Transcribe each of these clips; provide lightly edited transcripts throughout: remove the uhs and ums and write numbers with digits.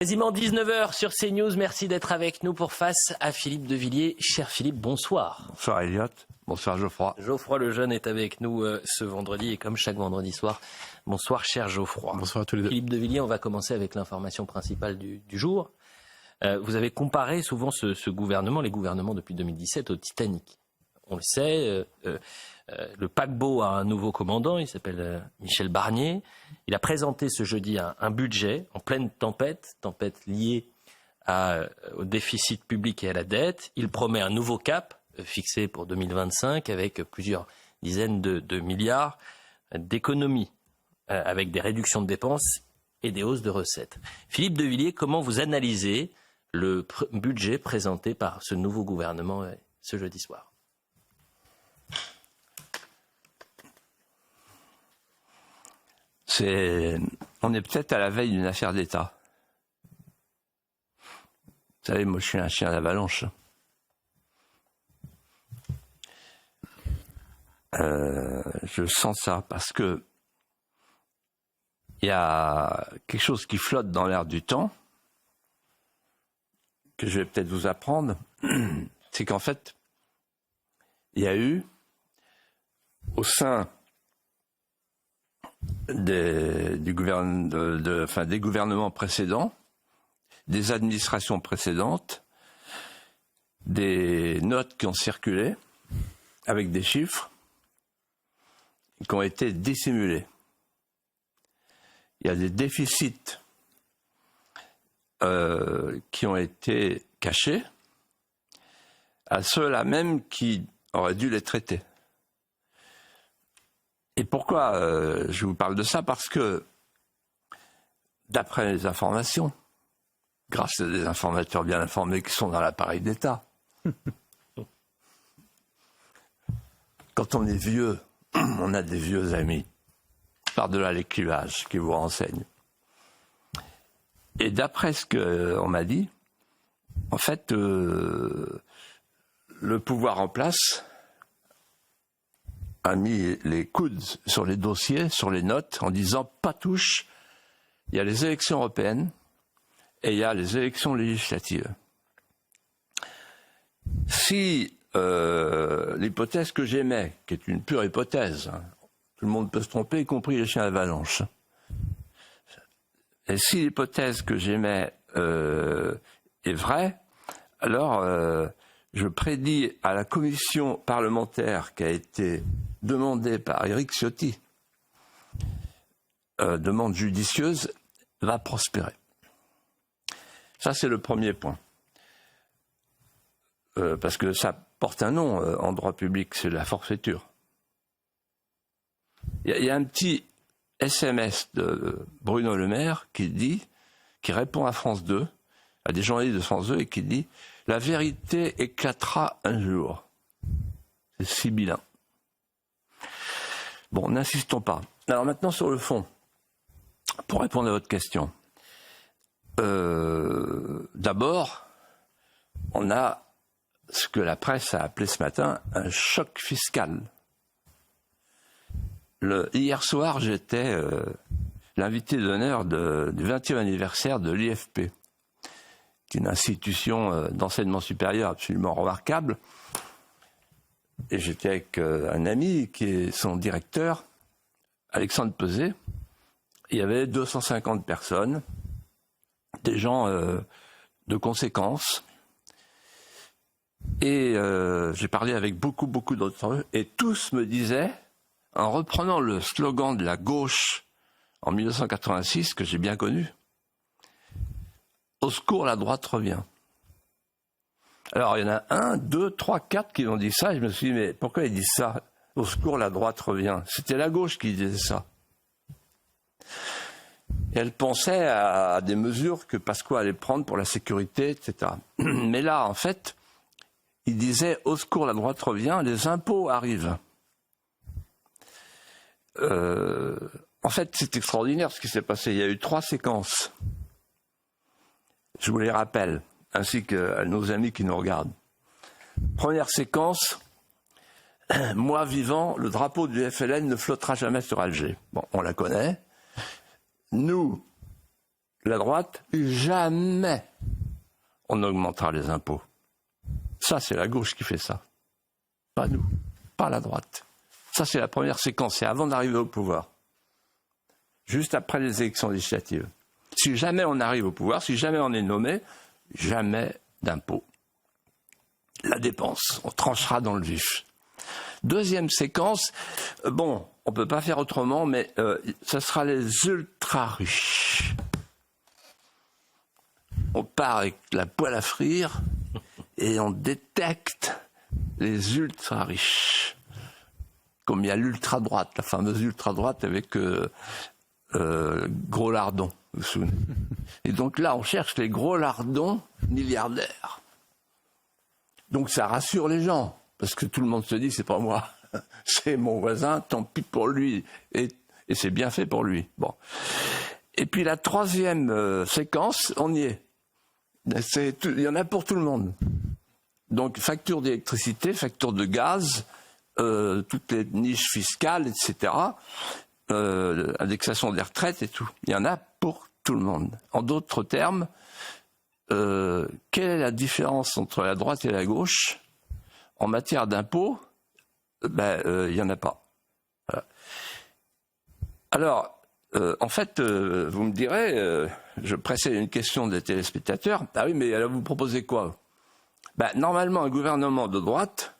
Quasiment 19h sur CNews, merci d'être avec nous pour Face à Philippe de Villiers. Cher Philippe, bonsoir. Bonsoir Elliot, bonsoir Geoffroy. Geoffroy Lejeune est avec nous ce vendredi et comme chaque vendredi soir, bonsoir cher Geoffroy. Bonsoir à tous les deux. Philippe de Villiers, on va commencer avec l'information principale du jour. Vous avez comparé souvent ce gouvernement, les gouvernements depuis 2017 au Titanic. On le sait, le paquebot a un nouveau commandant, il s'appelle Michel Barnier. Il a présenté ce jeudi un budget en pleine tempête liée au déficit public et à la dette. Il promet un nouveau cap fixé pour 2025 avec plusieurs dizaines de milliards d'économies, avec des réductions de dépenses et des hausses de recettes. Philippe de Villiers, comment vous analysez le budget présenté par ce nouveau gouvernement ce jeudi soir ? On est peut-être à la veille d'une affaire d'État. Vous savez, moi je suis un chien d'avalanche. Je sens ça parce que il y a quelque chose qui flotte dans l'air du temps, que je vais peut-être vous apprendre, c'est qu'en fait, il y a eu, au sein des gouvernements précédents, des administrations précédentes, des notes qui ont circulé avec des chiffres qui ont été dissimulés. Il y a des déficits qui ont été cachés à ceux-là même qui auraient dû les traiter. Et pourquoi je vous parle de ça ? Parce que, d'après les informations, grâce à des informateurs bien informés qui sont dans l'appareil d'État, quand on est vieux, on a des vieux amis, par-delà les clivages, qui vous renseignent. Et d'après ce qu'on m'a dit, en fait, le pouvoir en place a mis les coudes sur les dossiers, sur les notes, en disant « pas touche ». Il y a les élections européennes et il y a les élections législatives. Si l'hypothèse que j'émets, qui est une pure hypothèse, hein, tout le monde peut se tromper, y compris les chiens d'avalanche, et si l'hypothèse que j'émets est vraie, alors je prédis à la commission parlementaire qui a été demandée par Éric Ciotti, demande judicieuse, va prospérer. Ça, c'est le premier point. Parce que ça porte un nom en droit public, c'est la forfaiture. Il y a un petit SMS de Bruno Le Maire qui répond à France 2, à des journalistes de France 2, et qui dit « La vérité éclatera un jour ». C'est sibyllin. Bon, n'insistons pas. Alors maintenant, sur le fond, pour répondre à votre question. D'abord, on a ce que la presse a appelé ce matin un choc fiscal. Hier soir, j'étais l'invité d'honneur du 20e anniversaire de l'IFP, qui est une institution d'enseignement supérieur absolument remarquable. Et j'étais avec un ami qui est son directeur, Alexandre Peset. Il y avait 250 personnes, des gens de conséquence. Et j'ai parlé avec beaucoup d'entre eux, et tous me disaient, en reprenant le slogan de la gauche en 1986, que j'ai bien connu, « Au secours, la droite revient ». Alors, il y en a 1, 2, 3, 4 qui ont dit ça, et je me suis dit, mais pourquoi ils disent ça ? « Au secours, la droite revient ». C'était la gauche qui disait ça. Et elle pensait à des mesures que Pasqua allait prendre pour la sécurité, etc. Mais là, en fait, il disait « Au secours, la droite revient », les impôts arrivent. En fait, c'est extraordinaire ce qui s'est passé. Il y a eu 3 séquences. Je vous les rappelle, ainsi que nos amis qui nous regardent. Première séquence, moi vivant, le drapeau du FLN ne flottera jamais sur Alger. Bon, on la connaît. Nous, la droite, jamais on augmentera les impôts. Ça, c'est la gauche qui fait ça. Pas nous, pas la droite. Ça, c'est la première séquence, c'est avant d'arriver au pouvoir. Juste après les élections législatives. Si jamais on arrive au pouvoir, si jamais on est nommé, jamais d'impôts. La dépense, on tranchera dans le vif. Deuxième séquence, bon, on ne peut pas faire autrement, mais ce sera les ultra-riches. On part avec la poêle à frire et on détecte les ultra-riches. Comme il y a l'ultra-droite, la fameuse ultra-droite avec gros lardons, vous vous souvenez. Et donc là, on cherche les gros lardons milliardaires. Donc ça rassure les gens, parce que tout le monde se dit, c'est pas moi, c'est mon voisin, tant pis pour lui, et c'est bien fait pour lui. Bon. Et puis la troisième séquence, on y est. Il y en a pour tout le monde. Donc facture d'électricité, facture de gaz, toutes les niches fiscales, etc., indexation des retraites et tout. Il y en a pour tout le monde. En d'autres termes, quelle est la différence entre la droite et la gauche en matière d'impôts? Il n'y en a pas. Voilà. Alors, en fait, vous me direz, je précède une question des téléspectateurs. Ah oui, mais alors vous proposez quoi? Normalement, un gouvernement de droite,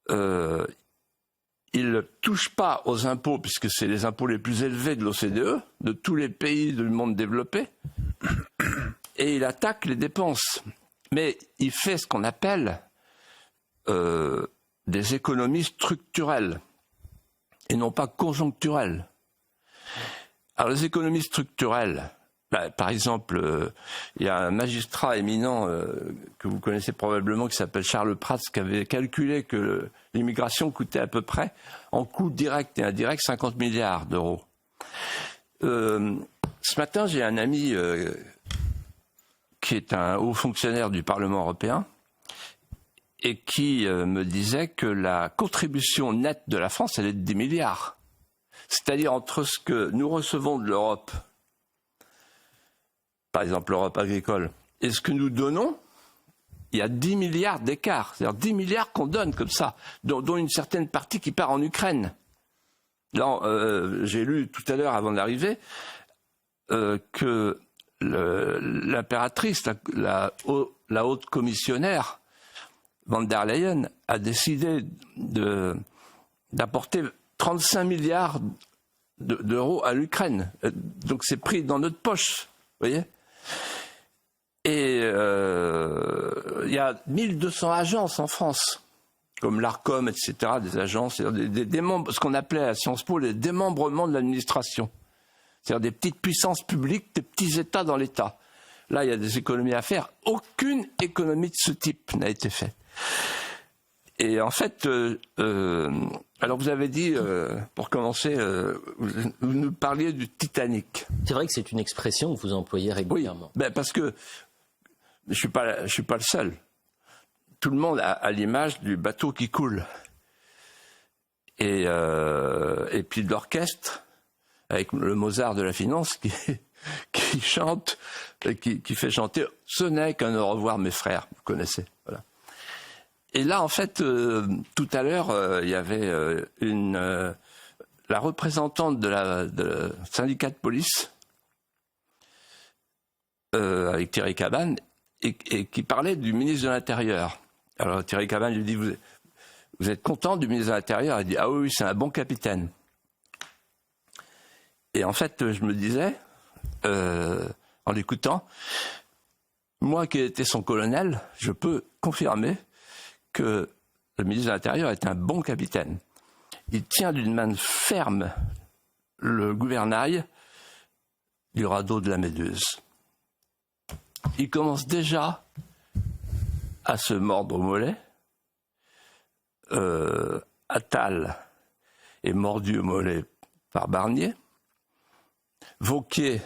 il ne touche pas aux impôts, puisque c'est les impôts les plus élevés de l'OCDE, de tous les pays du monde développé, et il attaque les dépenses. Mais il fait ce qu'on appelle des économies structurelles, et non pas conjoncturelles. Alors les économies structurelles, par exemple, il y a un magistrat éminent que vous connaissez probablement qui s'appelle Charles Prats qui avait calculé que l'immigration coûtait à peu près, en coûts directs et indirects, 50 milliards d'euros. Ce matin, j'ai un ami qui est un haut fonctionnaire du Parlement européen et qui me disait que la contribution nette de la France, elle est de 10 milliards. C'est-à-dire entre ce que nous recevons de l'Europe, par exemple l'Europe agricole, et ce que nous donnons, il y a 10 milliards d'écart. C'est-à-dire 10 milliards qu'on donne comme ça, dont une certaine partie qui part en Ukraine. Là, j'ai lu tout à l'heure, avant d'arriver, que l'impératrice, la haute commissionnaire, Van der Leyen, a décidé d'apporter 35 milliards d'euros à l'Ukraine. Donc c'est pris dans notre poche, vous voyez. Et il y a 1200 agences en France, comme l'ARCOM, etc., des agences, des membres, ce qu'on appelait à Sciences Po les démembrements de l'administration. C'est-à-dire des petites puissances publiques, des petits États dans l'État. Là, il y a des économies à faire. Aucune économie de ce type n'a été faite. Et en fait, alors vous avez dit, pour commencer, vous nous parliez du Titanic. C'est vrai que c'est une expression que vous employez régulièrement. Oui, parce que je suis pas le seul. Tout le monde a l'image du bateau qui coule. Et puis de l'orchestre, avec le Mozart de la finance qui chante, qui fait chanter « Ce n'est qu'un au revoir mes frères », vous connaissez, voilà. Et là, en fait, tout à l'heure, il y avait la représentante de syndicat de police, avec Thierry Cabannes, et qui parlait du ministre de l'Intérieur. Alors Thierry Cabannes lui dit, vous êtes content du ministre de l'Intérieur? Il dit, ah oui, c'est un bon capitaine. Et en fait, je me disais, en l'écoutant, moi qui ai été son colonel, je peux confirmer que le ministre de l'Intérieur est un bon capitaine. Il tient d'une main ferme le gouvernail du radeau de la Méduse. Il commence déjà à se mordre au mollet. Attal est mordu au mollet par Barnier. Wauquiez,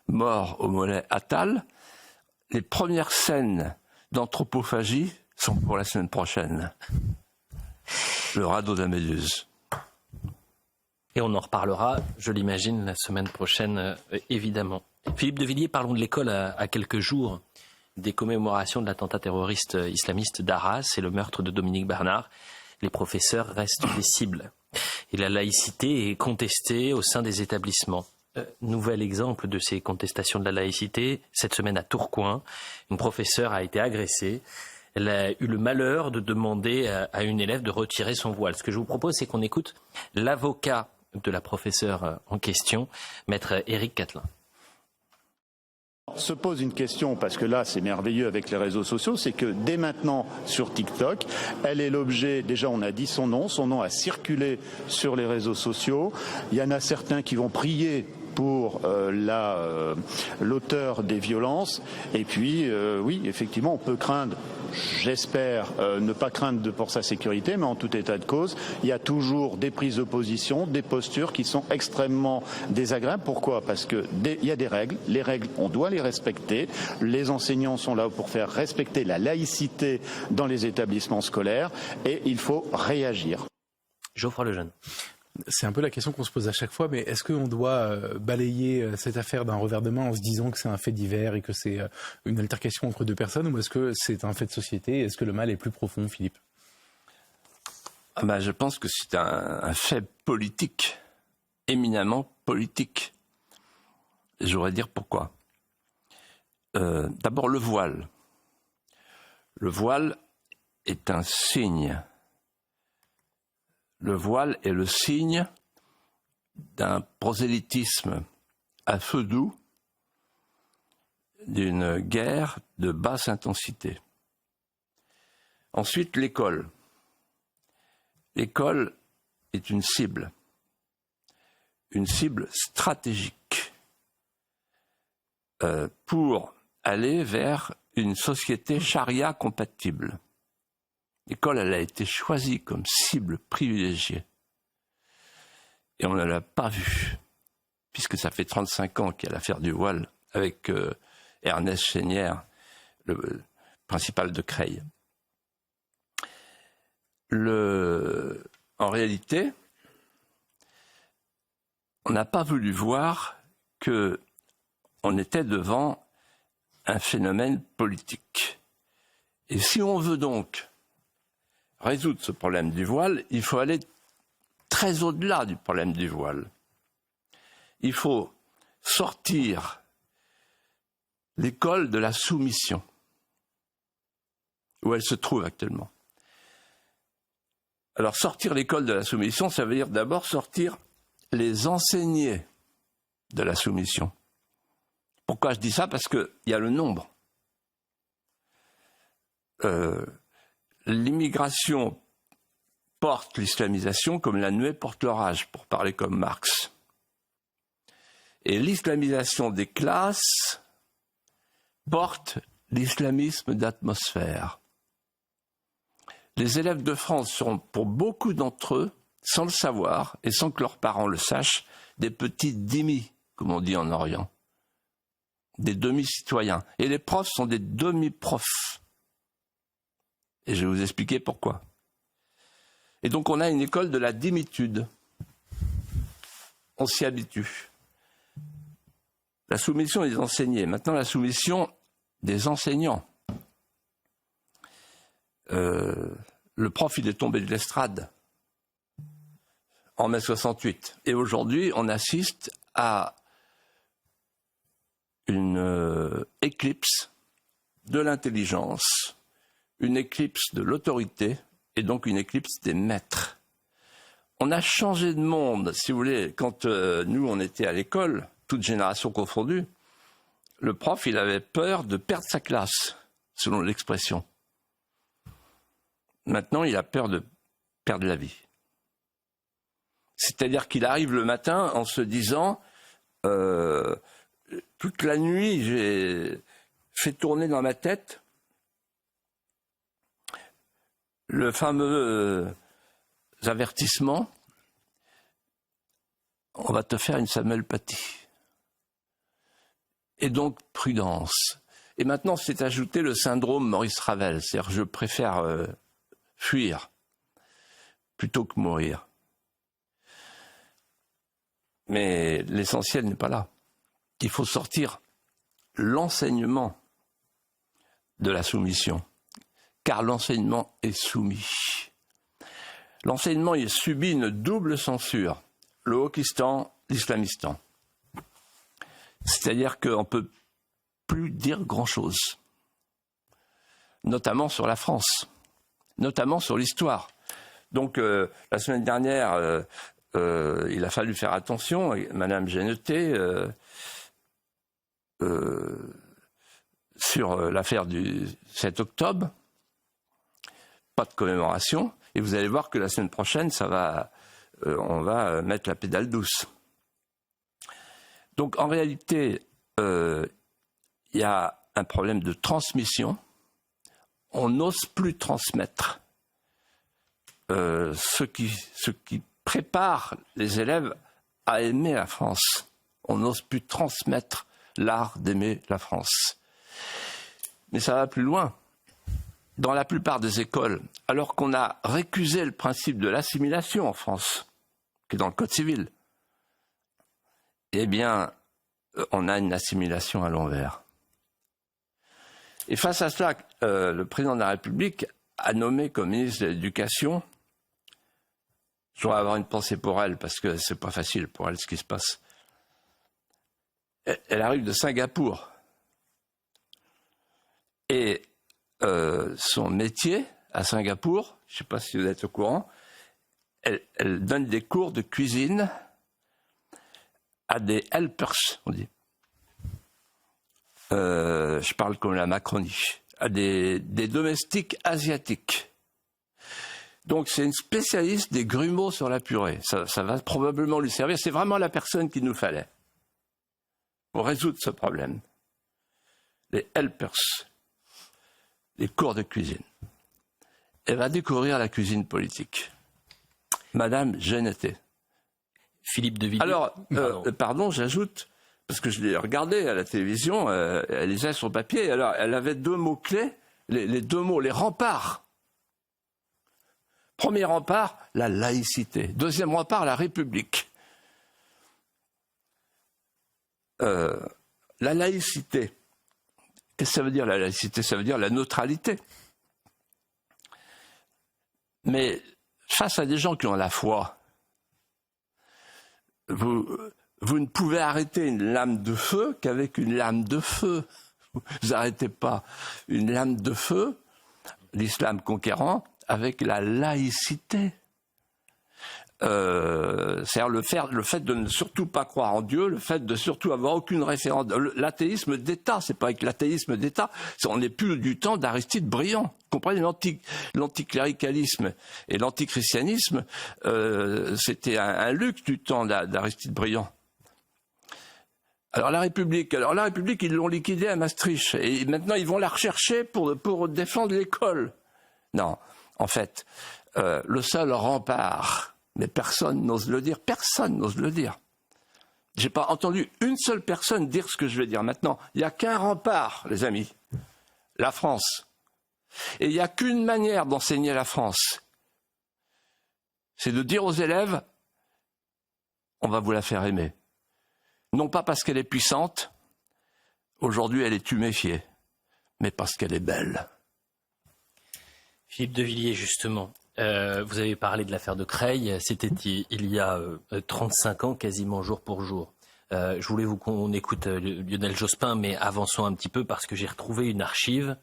mort au mollet Attal. Les premières scènes d'anthropophagie sont pour la semaine prochaine. Le radeau de la Méduse. Et on en reparlera, je l'imagine, la semaine prochaine, évidemment. Philippe de Villiers, parlons de l'école à quelques jours des commémorations de l'attentat terroriste islamiste d'Arras et le meurtre de Dominique Bernard. Les professeurs restent des cibles. Et la laïcité est contestée au sein des établissements. Nouvel exemple de ces contestations de la laïcité, cette semaine à Tourcoing, une professeure a été agressée. Elle a eu le malheur de demander à une élève de retirer son voile. Ce que je vous propose, c'est qu'on écoute l'avocat de la professeure en question, maître Éric Catelin. Se pose une question, parce que là c'est merveilleux avec les réseaux sociaux, c'est que dès maintenant sur TikTok, elle est l'objet, déjà on a dit son nom a circulé sur les réseaux sociaux, il y en a certains qui vont prier pour l'auteur des violences, et puis oui, effectivement on peut craindre, j'espère ne pas craindre pour sa sécurité, mais en tout état de cause, il y a toujours des prises de position, des postures qui sont extrêmement désagréables. Pourquoi ? Parce que il y a des règles, les règles on doit les respecter, les enseignants sont là pour faire respecter la laïcité dans les établissements scolaires, et il faut réagir. Geoffroy Lejeune. C'est un peu la question qu'on se pose à chaque fois, mais est-ce qu'on doit balayer cette affaire d'un revers de main en se disant que c'est un fait divers et que c'est une altercation entre deux personnes, ou est-ce que c'est un fait de société ? Est-ce que le mal est plus profond, Philippe ? Je pense que c'est un fait politique, éminemment politique. Et j'aurais dire pourquoi. D'abord le voile. Le voile est un signe. Le voile est le signe d'un prosélytisme à feu doux, d'une guerre de basse intensité. Ensuite, l'école. L'école est une cible stratégique pour aller vers une société charia compatible. L'école, elle a été choisie comme cible privilégiée. Et on ne l'a pas vue, puisque ça fait 35 ans qu'il y a l'affaire du voile avec Ernest Chénière, le principal de Creil. En réalité, on n'a pas voulu voir qu'on était devant un phénomène politique. Et si on veut donc résoudre ce problème du voile, il faut aller très au-delà du problème du voile. Il faut sortir l'école de la soumission, où elle se trouve actuellement. Alors sortir l'école de la soumission, ça veut dire d'abord sortir les enseignés de la soumission. Pourquoi je dis ça ? Parce qu'il y a le nombre. L'immigration porte l'islamisation comme la nuée porte l'orage, pour parler comme Marx. Et l'islamisation des classes porte l'islamisme d'atmosphère. Les élèves de France seront, pour beaucoup d'entre eux, sans le savoir et sans que leurs parents le sachent, des petits dhimmis, comme on dit en Orient, des demi-citoyens. Et les profs sont des demi-profs. Et je vais vous expliquer pourquoi. Et donc on a une école de la dhimitude. On s'y habitue. La soumission des enseignés. Maintenant la soumission des enseignants. Le prof, il est tombé de l'estrade en mai 68. Et aujourd'hui, on assiste à une éclipse de l'intelligence, une éclipse de l'autorité et donc une éclipse des maîtres. On a changé de monde, si vous voulez. Quand nous, on était à l'école, toute génération confondue, le prof, il avait peur de perdre sa classe, selon l'expression. Maintenant, il a peur de perdre la vie. C'est-à-dire qu'il arrive le matin en se disant toute la nuit, j'ai fait tourner dans ma tête le fameux avertissement, on va te faire une Samuel Paty. Et donc, prudence. Et maintenant, c'est ajouté le syndrome Maurice Ravel, c'est-à-dire je préfère fuir plutôt que mourir. Mais l'essentiel n'est pas là. Il faut sortir l'enseignement de la soumission, car l'enseignement est soumis. L'enseignement il subit une double censure, le wokistan, l'islamistan. C'est-à-dire qu'on ne peut plus dire grand-chose, notamment sur la France, notamment sur l'histoire. Donc la semaine dernière, il a fallu faire attention, Madame Genetet, sur l'affaire du 7 octobre, pas de commémoration, et vous allez voir que la semaine prochaine, on va mettre la pédale douce. Donc en réalité, il y a un problème de transmission. On n'ose plus transmettre ce qui prépare les élèves à aimer la France. On n'ose plus transmettre l'art d'aimer la France. Mais ça va plus loin. Dans la plupart des écoles, alors qu'on a récusé le principe de l'assimilation en France, qui est dans le Code civil, eh bien, on a une assimilation à l'envers. Et face à cela, le président de la République a nommé comme ministre de l'Éducation, je dois avoir une pensée pour elle, parce que c'est pas facile pour elle ce qui se passe. Elle arrive de Singapour. Et son métier à Singapour, je ne sais pas si vous êtes au courant, elle donne des cours de cuisine à des helpers, on dit. Je parle comme la Macronie, à des domestiques asiatiques. Donc c'est une spécialiste des grumeaux sur la purée. Ça va probablement lui servir. C'est vraiment la personne qu'il nous fallait pour résoudre ce problème. Les helpers, les cours de cuisine. Elle va découvrir la cuisine politique. Madame Genetet. Philippe de Villiers. Alors, pardon, j'ajoute, parce que je l'ai regardé à la télévision, elle lisait son papier, alors elle avait deux mots-clés, les deux mots, les remparts. Premier rempart, la laïcité. Deuxième rempart, la République. La laïcité. Qu'est-ce que ça veut dire la laïcité? Ça veut dire la neutralité. Mais face à des gens qui ont la foi, vous ne pouvez arrêter une lame de feu qu'avec une lame de feu. Vous n'arrêtez pas une lame de feu, l'islam conquérant, avec la laïcité. C'est-à-dire le fait de ne surtout pas croire en Dieu, le fait de surtout avoir aucune référence. L'athéisme d'État, c'est pas avec l'athéisme d'État, on n'est plus du temps d'Aristide Briand. Vous comprenez, l'anticléricalisme et l'antichristianisme, c'était un luxe du temps d'Aristide Briand. Alors la République, ils l'ont liquidée à Maastricht, et maintenant ils vont la rechercher pour défendre l'école. Non, en fait, le seul rempart, mais personne n'ose le dire, J'ai pas entendu une seule personne dire ce que je vais dire maintenant. Il n'y a qu'un rempart, les amis, la France. Et il n'y a qu'une manière d'enseigner la France. C'est de dire aux élèves, on va vous la faire aimer. Non pas parce qu'elle est puissante, aujourd'hui elle est tuméfiée, mais parce qu'elle est belle. Philippe de Villiers, justement, vous avez parlé de l'affaire de Creil, c'était il y a 35 ans, quasiment jour pour jour. Je voulais qu'on écoute Lionel Jospin, mais avançons un petit peu parce que j'ai retrouvé une archive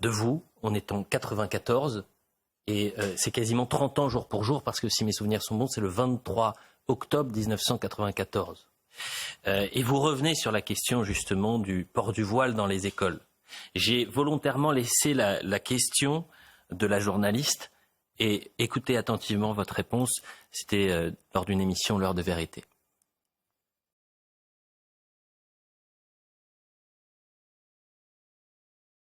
de vous, on est en 94, et c'est quasiment 30 ans jour pour jour, parce que si mes souvenirs sont bons, c'est le 23 octobre 1994. Et vous revenez sur la question justement du port du voile dans les écoles. J'ai volontairement laissé la question de la journaliste et écoutez attentivement votre réponse. C'était lors d'une émission L'heure de vérité.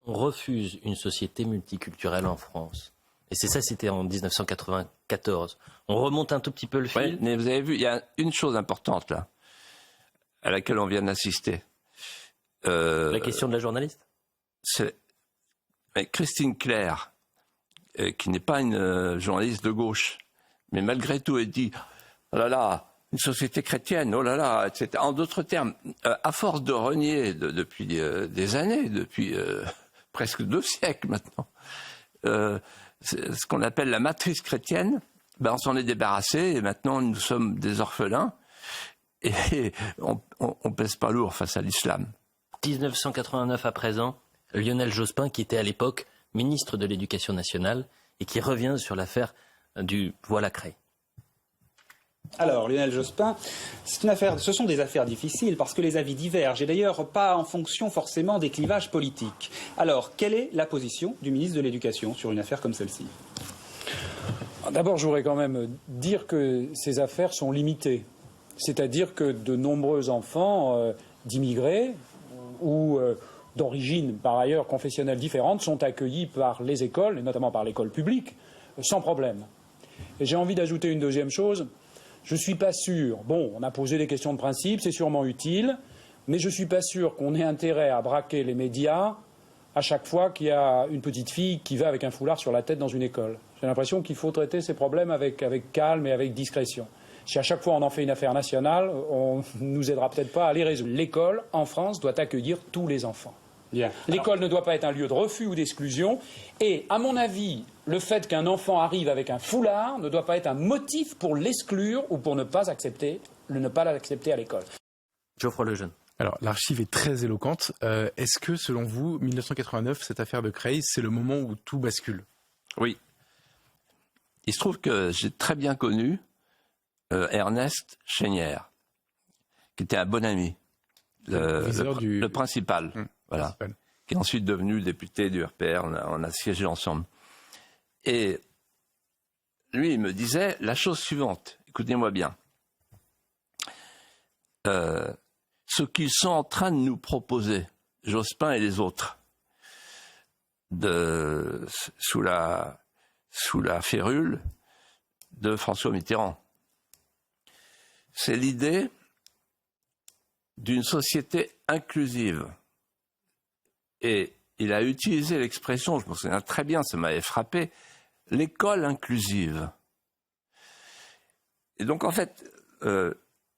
On refuse une société multiculturelle en France. Et c'est ça, c'était en 1994. On remonte un tout petit peu le fil. Oui, mais vous avez vu, il y a une chose importante là, à laquelle on vient d'assister. La question de la journaliste ? C'est Christine Claire, qui n'est pas une journaliste de gauche, mais malgré tout, elle dit « Oh là là, une société chrétienne, oh là là, etc. En d'autres termes, à force de renier depuis des années, depuis presque 2 siècles maintenant, ce qu'on appelle la matrice chrétienne, on s'en est débarrassé et maintenant nous sommes des orphelins et on pèse pas lourd face à l'islam. 1989 à présent, Lionel Jospin, qui était à l'époque ministre de l'Éducation nationale et qui revient sur l'affaire du voile à craie. Alors, Lionel Jospin, ce sont des affaires difficiles parce que les avis divergent et d'ailleurs pas en fonction forcément des clivages politiques. Alors, quelle est la position du ministre de l'Éducation sur une affaire comme celle-ci ? D'abord, je voudrais quand même dire que ces affaires sont limitées. C'est-à-dire que de nombreux enfants d'immigrés ou d'origine, par ailleurs, confessionnelle différente, sont accueillis par les écoles, et notamment par l'école publique, sans problème. Et j'ai envie d'ajouter une deuxième chose. Je ne suis pas sûr, on a posé des questions de principe, c'est sûrement utile, mais je ne suis pas sûr qu'on ait intérêt à braquer les médias à chaque fois qu'il y a une petite fille qui va avec un foulard sur la tête dans une école. J'ai l'impression qu'il faut traiter ces problèmes avec calme et avec discrétion. Si à chaque fois on en fait une affaire nationale, on ne nous aidera peut-être pas à les résoudre. L'école, en France, doit accueillir tous les enfants. Bien. L'école ne doit pas être un lieu de refus ou d'exclusion. Et, à mon avis, le fait qu'un enfant arrive avec un foulard ne doit pas être un motif pour l'exclure ou pour ne pas l'accepter à l'école. Geoffroy Lejeune. Alors, l'archive est très éloquente. Est-ce que, selon vous, 1989, cette affaire de Creil, c'est le moment où tout bascule ? Oui. Il se trouve que j'ai très bien connu Ernest Chénière, qui était un bon ami, le principal, voilà, qui est ensuite devenu député du RPR, on a siégé ensemble. Et lui, il me disait la chose suivante, écoutez-moi bien, ce qu'ils sont en train de nous proposer, Jospin et les autres, sous la férule de François Mitterrand, c'est l'idée d'une société inclusive. Et il a utilisé l'expression, je me souviens très bien, ça m'avait frappé, l'école inclusive. Et donc en fait,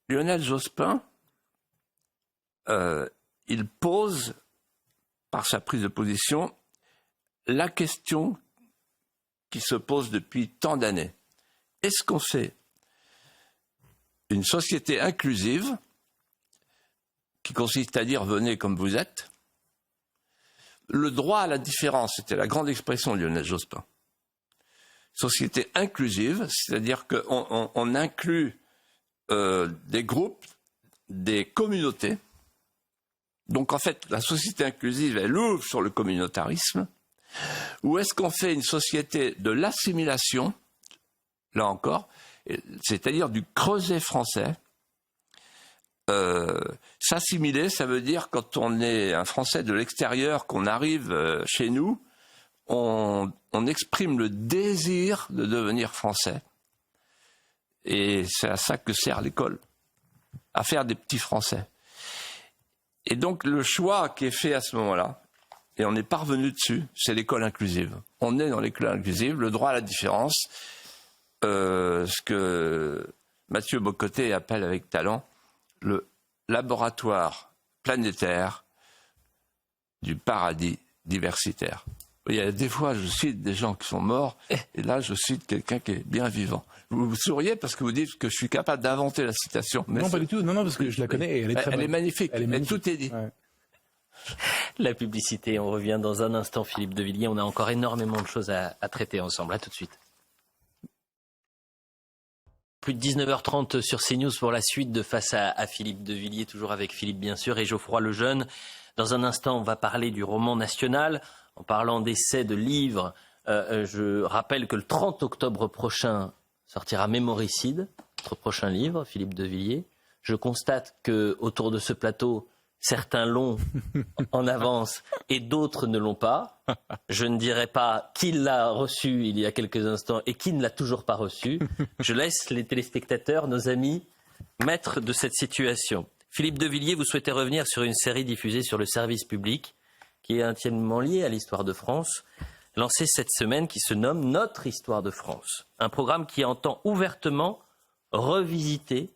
Lionel Jospin, il pose, par sa prise de position, la question qui se pose depuis tant d'années. Est-ce qu'on fait une société inclusive qui consiste à dire « venez comme vous êtes », le droit à la différence, c'était la grande expression de Lionel Jospin. Société inclusive, c'est-à-dire qu'on inclut des groupes, des communautés. Donc en fait, la société inclusive, elle ouvre sur le communautarisme. Ou est-ce qu'on fait une société de l'assimilation, là encore, c'est-à-dire du creuset français. S'assimiler, ça veut dire quand on est un Français de l'extérieur, qu'on arrive chez nous, on exprime le désir de devenir Français. Et c'est à ça que sert l'école, à faire des petits Français. Et donc le choix qui est fait à ce moment-là, et on est parvenu dessus, c'est l'école inclusive. On est dans l'école inclusive, le droit à la différence, ce que Mathieu Bocoté appelle avec talent le laboratoire planétaire du paradis diversitaire. Il y a des fois, je cite des gens qui sont morts, et là, je cite quelqu'un qui est bien vivant. Vous souriez parce que vous dites que je suis capable d'inventer la citation. Mais non, pas du tout. Non, parce que je la connais et elle est très bonne. Elle est magnifique. Mais tout est dit. Ouais. La publicité, on revient dans un instant, Philippe de Villiers. On a encore énormément de choses à traiter ensemble. À tout de suite. Plus de 19h30 sur CNews pour la suite de Face à Philippe de Villiers, toujours avec Philippe bien sûr et Geoffroy Lejeune. Dans un instant, on va parler du roman national. En parlant d'essais, de livres, je rappelle que le 30 octobre prochain sortira Mémoricide, notre prochain livre, Philippe de Villiers. Je constate qu'autour de ce plateau, certains l'ont en avance et d'autres ne l'ont pas. Je ne dirai pas qui l'a reçu il y a quelques instants et qui ne l'a toujours pas reçu. Je laisse les téléspectateurs, nos amis, maîtres de cette situation. Philippe de Villiers, vous souhaitez revenir sur une série diffusée sur le service public qui est intimement liée à l'histoire de France, lancée cette semaine, qui se nomme Notre Histoire de France. Un programme qui entend ouvertement revisiter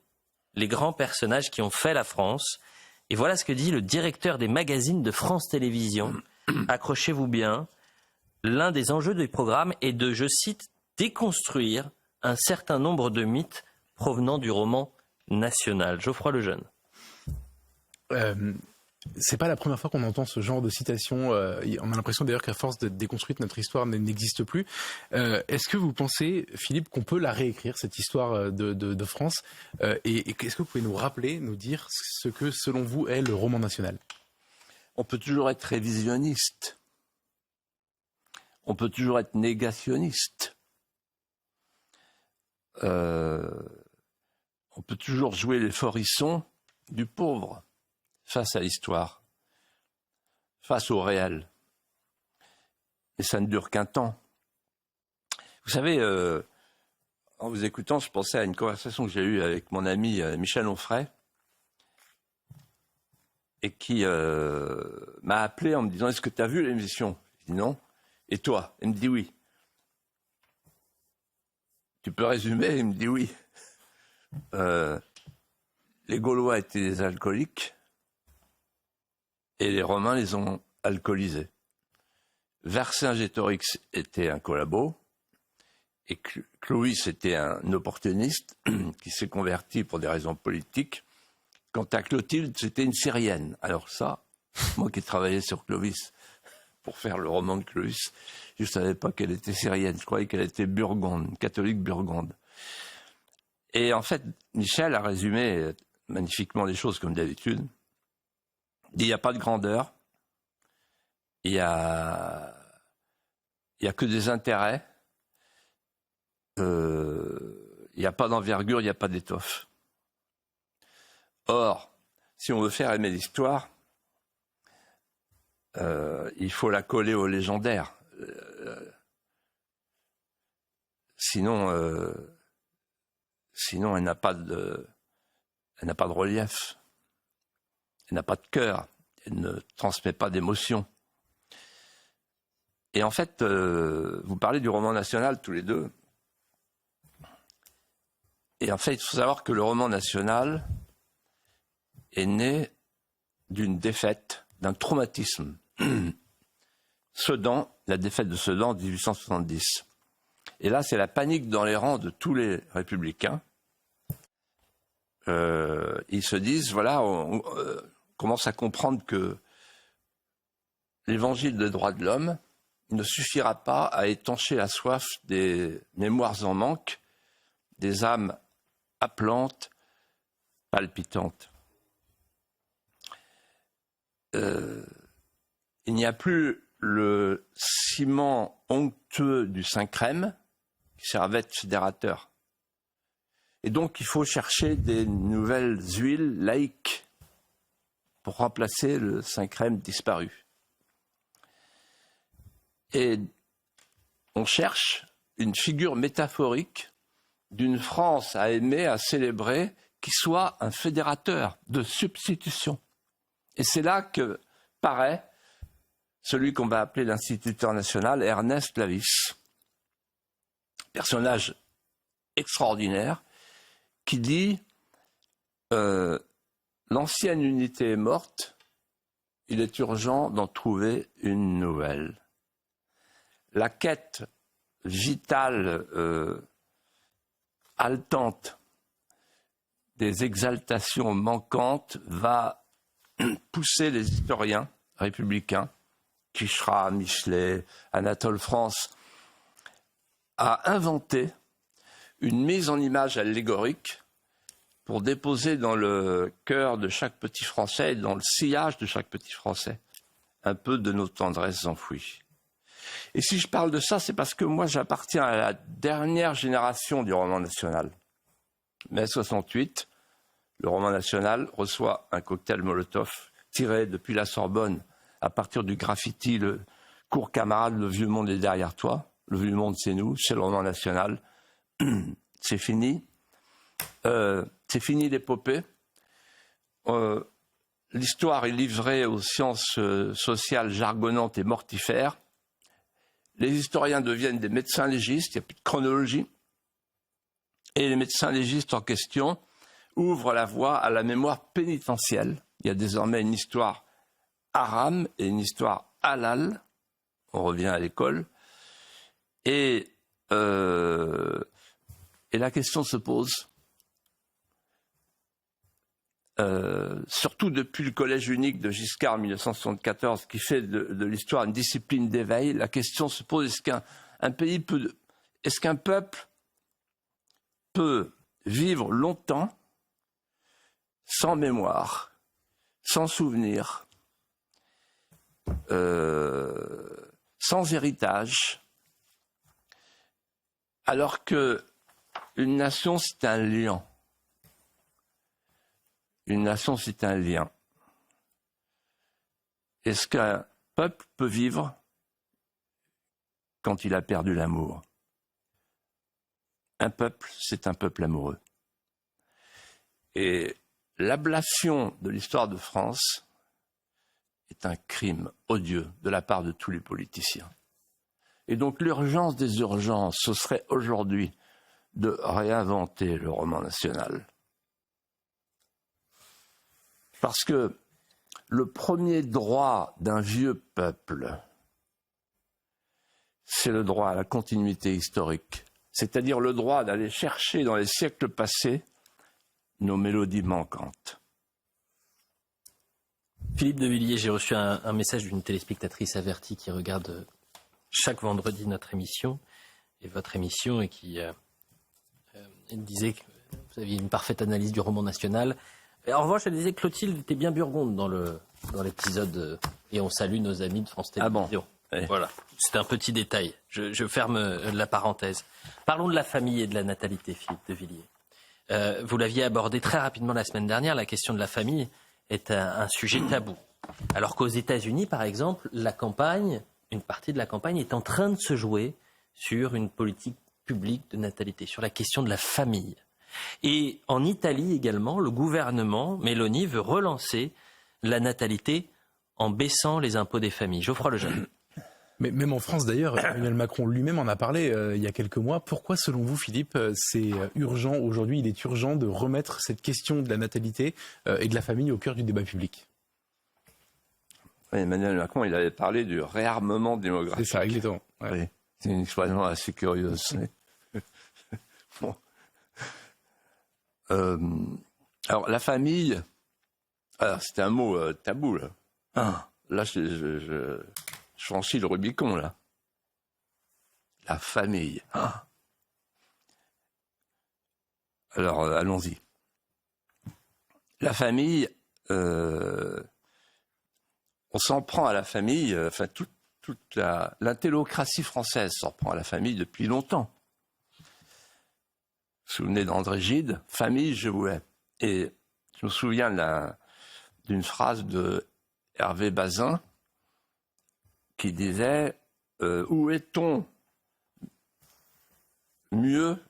les grands personnages qui ont fait la France. Et voilà ce que dit le directeur des magazines de France Télévisions. Accrochez-vous bien. L'un des enjeux du programme est de, je cite, déconstruire un certain nombre de mythes provenant du roman national. Geoffroy Lejeune. C'est pas la première fois qu'on entend ce genre de citation. On a l'impression d'ailleurs qu'à force d'être déconstruite, notre histoire n'existe plus. Est-ce que vous pensez, Philippe, qu'on peut la réécrire, cette histoire de France et est-ce que vous pouvez nous rappeler, nous dire ce que, selon vous, est le roman national? On peut toujours être révisionniste. On peut toujours être négationniste. On peut toujours jouer les forissons du pauvre face à l'histoire, face au réel. Et ça ne dure qu'un temps. Vous savez, en vous écoutant, je pensais à une conversation que j'ai eue avec mon ami Michel Onfray, et qui m'a appelé en me disant « Est-ce que tu as vu l'émission ?» Je dis « Non. » « Et toi ?» Il me dit « Oui. » Tu peux résumer? Il me dit « Oui. » Les Gaulois étaient des alcooliques et les Romains les ont alcoolisés. Vercingétorix était un collabo et Clovis était un opportuniste qui s'est converti pour des raisons politiques. Quant à Clotilde, c'était une Syrienne. Alors ça, moi qui travaillais sur Clovis pour faire le roman de Clovis, je ne savais pas qu'elle était syrienne. Je croyais qu'elle était burgonde, catholique burgonde. Et en fait, Michel a résumé magnifiquement les choses comme d'habitude. Il n'y a pas de grandeur, il n'y a que des intérêts, il n'y a pas d'envergure, il n'y a pas d'étoffe. Or, si on veut faire aimer l'histoire, il faut la coller au légendaire. Sinon, elle n'a pas de relief. Elle n'a pas de cœur. Elle ne transmet pas d'émotion. Et en fait, vous parlez du roman national tous les deux. Et en fait, il faut savoir que le roman national est né d'une défaite, d'un traumatisme. Sedan, la défaite de Sedan en 1870. Et là, c'est la panique dans les rangs de tous les républicains. Ils se disent, voilà, on commence à comprendre que l'évangile des droits de l'homme ne suffira pas à étancher la soif des mémoires en manque, des âmes appelantes, palpitantes. Il n'y a plus le ciment onctueux du Saint-Crème qui servait de fédérateur. Et donc, il faut chercher des nouvelles huiles laïques pour remplacer le Saint-Crème disparu. Et on cherche une figure métaphorique d'une France à aimer, à célébrer, qui soit un fédérateur de substitution. Et c'est là que paraît celui qu'on va appeler l'instituteur national, Ernest Lavis. Personnage extraordinaire qui dit l'ancienne unité est morte, il est urgent d'en trouver une nouvelle. La quête vitale, haletante des exaltations manquantes va pousser les historiens républicains, Quicherat, Michelet, Anatole France, à inventer une mise en image allégorique pour déposer dans le cœur de chaque petit Français, dans le sillage de chaque petit Français, un peu de nos tendresses enfouies. Et si je parle de ça, c'est parce que moi j'appartiens à la dernière génération du roman national. Mai 68, le roman national reçoit un cocktail Molotov tiré depuis la Sorbonne à partir du graffiti, le cours camarade, le vieux monde est derrière toi. Le vieux monde, c'est nous, c'est le roman national. C'est fini. C'est fini l'épopée. L'histoire est livrée aux sciences sociales jargonnantes et mortifères. Les historiens deviennent des médecins légistes, il n'y a plus de chronologie. Et les médecins légistes en question ouvre la voie à la mémoire pénitentielle. Il y a désormais une histoire haram et une histoire halal. On revient à l'école. Et la question se pose, surtout depuis le collège unique de Giscard en 1974, qui fait de l'histoire une discipline d'éveil, la question se pose, est-ce qu'un peuple peut vivre longtemps sans mémoire, sans souvenir, sans héritage, alors que une nation, c'est un lien. Une nation, c'est un lien. Est-ce qu'un peuple peut vivre quand il a perdu l'amour? Un peuple, c'est un peuple amoureux. Et l'ablation de l'histoire de France est un crime odieux de la part de tous les politiciens. Et donc l'urgence des urgences, ce serait aujourd'hui de réinventer le roman national. Parce que le premier droit d'un vieux peuple, c'est le droit à la continuité historique. C'est-à-dire le droit d'aller chercher dans les siècles passés nos mélodies manquantes. Philippe de Villiers, j'ai reçu un message d'une téléspectatrice avertie qui regarde chaque vendredi notre émission et votre émission et qui elle disait que vous aviez une parfaite analyse du roman national. Et en revanche, elle disait que Clotilde était bien burgonde dans l'épisode et on salue nos amis de France Télévisions. Ah bon, oui. Voilà, c'est un petit détail. Je ferme la parenthèse. Parlons de la famille et de la natalité, Philippe de Villiers. Vous l'aviez abordé très rapidement la semaine dernière, la question de la famille est un sujet tabou. Alors qu'aux États-Unis, par exemple, une partie de la campagne est en train de se jouer sur une politique publique de natalité, sur la question de la famille. Et en Italie également, le gouvernement Meloni veut relancer la natalité en baissant les impôts des familles. Geoffroy Lejeune. Mais même en France d'ailleurs, Emmanuel Macron lui-même en a parlé il y a quelques mois. Pourquoi selon vous, Philippe, c'est urgent aujourd'hui, il est urgent de remettre cette question de la natalité et de la famille au cœur du débat public? Oui, Emmanuel Macron, il avait parlé du réarmement démographique. C'est ça, exactement. Ouais. Oui, c'est une expression assez curieuse. Bon. Alors, la famille, c'était un mot tabou, là. Là, je franchis le Rubicon, là. La famille. Alors, allons-y. La famille, on s'en prend à la famille, enfin, toute l'intellocratie française s'en prend à la famille depuis longtemps. Vous vous souvenez d'André Gide, « Famille, je vous hais ». Et je me souviens d'une phrase de Hervé Bazin qui disait « Où est-on mieux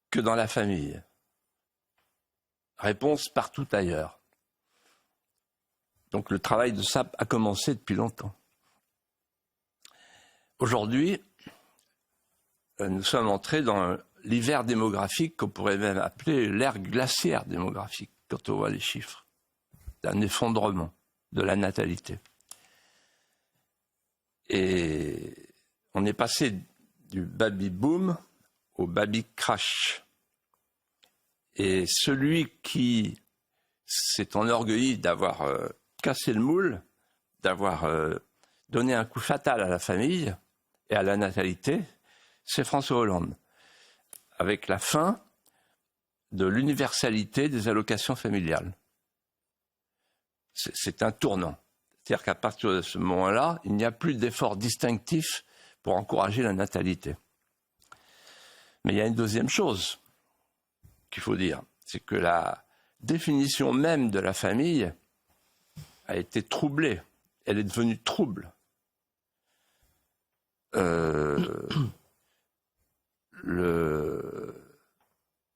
que dans la famille ?» Réponse « Partout ailleurs ». Donc le travail de ça a commencé depuis longtemps. Aujourd'hui, nous sommes entrés dans l'hiver démographique qu'on pourrait même appeler l'ère glaciaire démographique, quand on voit les chiffres, d'un effondrement de la natalité. Et on est passé du baby-boom au baby-crash. Et celui qui s'est enorgueilli d'avoir cassé le moule, d'avoir donné un coup fatal à la famille et à la natalité, c'est François Hollande, avec la fin de l'universalité des allocations familiales. C'est un tournant. C'est-à-dire qu'à partir de ce moment-là, il n'y a plus d'effort distinctif pour encourager la natalité. Mais il y a une deuxième chose qu'il faut dire, c'est que la définition même de la famille a été troublée. Elle est devenue trouble.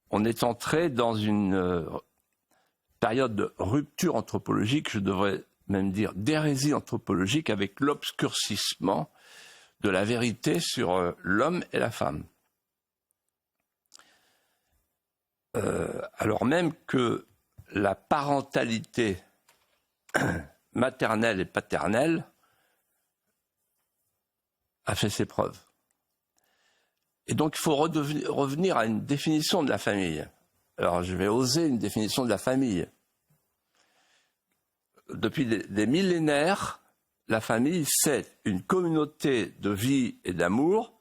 On est entré dans une période de rupture anthropologique, je devrais même dire d'hérésie anthropologique, avec l'obscurcissement de la vérité sur l'homme et la femme. alors même que la parentalité maternelle et paternelle a fait ses preuves. Et donc il faut revenir à une définition de la famille. Alors je vais oser une définition de la famille. Depuis des millénaires, la famille, c'est une communauté de vie et d'amour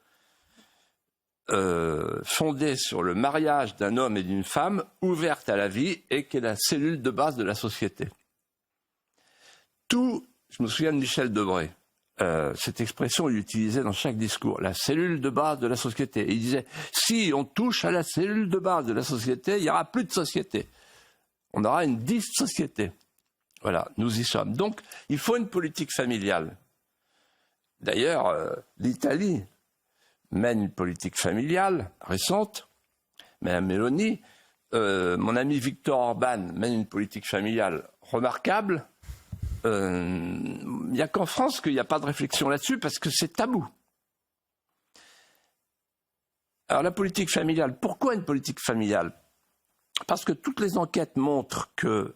fondée sur le mariage d'un homme et d'une femme, ouverte à la vie et qui est la cellule de base de la société. Je me souviens de Michel Debré, cette expression il l'utilisait dans chaque discours, la cellule de base de la société. Et il disait, si on touche à la cellule de base de la société, il n'y aura plus de société. On aura une dissociété. Voilà, nous y sommes. Donc, il faut une politique familiale. D'ailleurs, l'Italie mène une politique familiale récente. Mme Meloni, mon ami Viktor Orban mène une politique familiale remarquable. Il n'y a qu'en France qu'il n'y a pas de réflexion là-dessus parce que c'est tabou. Alors la politique familiale, pourquoi une politique familiale? Parce que toutes les enquêtes montrent qu'il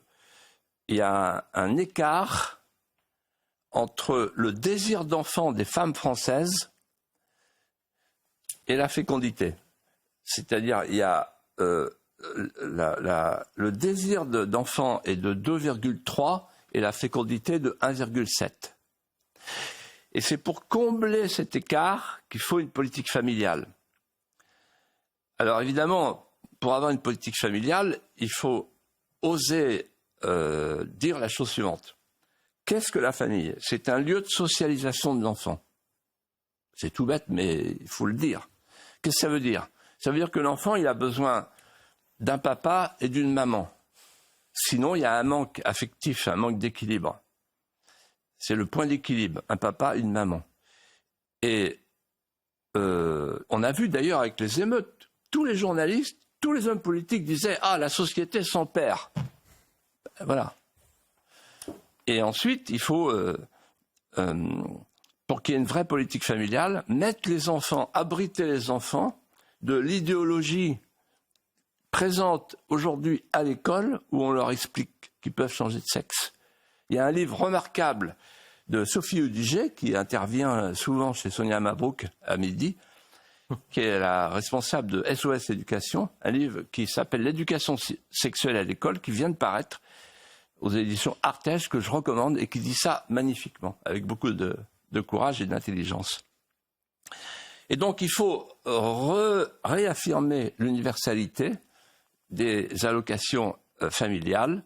y a un écart entre le désir d'enfant des femmes françaises et la fécondité. C'est-à-dire il y a le désir d'enfant est de 2,3 et la fécondité de 1,7. Et c'est pour combler cet écart qu'il faut une politique familiale. Alors évidemment, pour avoir une politique familiale, il faut oser dire la chose suivante. Qu'est-ce que la famille? C'est un lieu de socialisation de l'enfant. C'est tout bête, mais il faut le dire. Qu'est-ce que ça veut dire? Ça veut dire que l'enfant, il a besoin d'un papa et d'une maman. Sinon, il y a un manque affectif, un manque d'équilibre. C'est le point d'équilibre, un papa, une maman. Et on a vu d'ailleurs avec les émeutes, tous les journalistes, tous les hommes politiques disaient « Ah, la société sans père ». Voilà. Et ensuite, il faut, pour qu'il y ait une vraie politique familiale, mettre les enfants, abriter les enfants de l'idéologie présente aujourd'hui à l'école où on leur explique qu'ils peuvent changer de sexe. Il y a un livre remarquable de Sophie Udiger qui intervient souvent chez Sonia Mabrouk à midi, qui est la responsable de SOS Éducation, un livre qui s'appelle L'éducation sexuelle à l'école, qui vient de paraître aux éditions Artege, que je recommande et qui dit ça magnifiquement, avec beaucoup de courage et d'intelligence. Et donc il faut réaffirmer l'universalité des allocations familiales,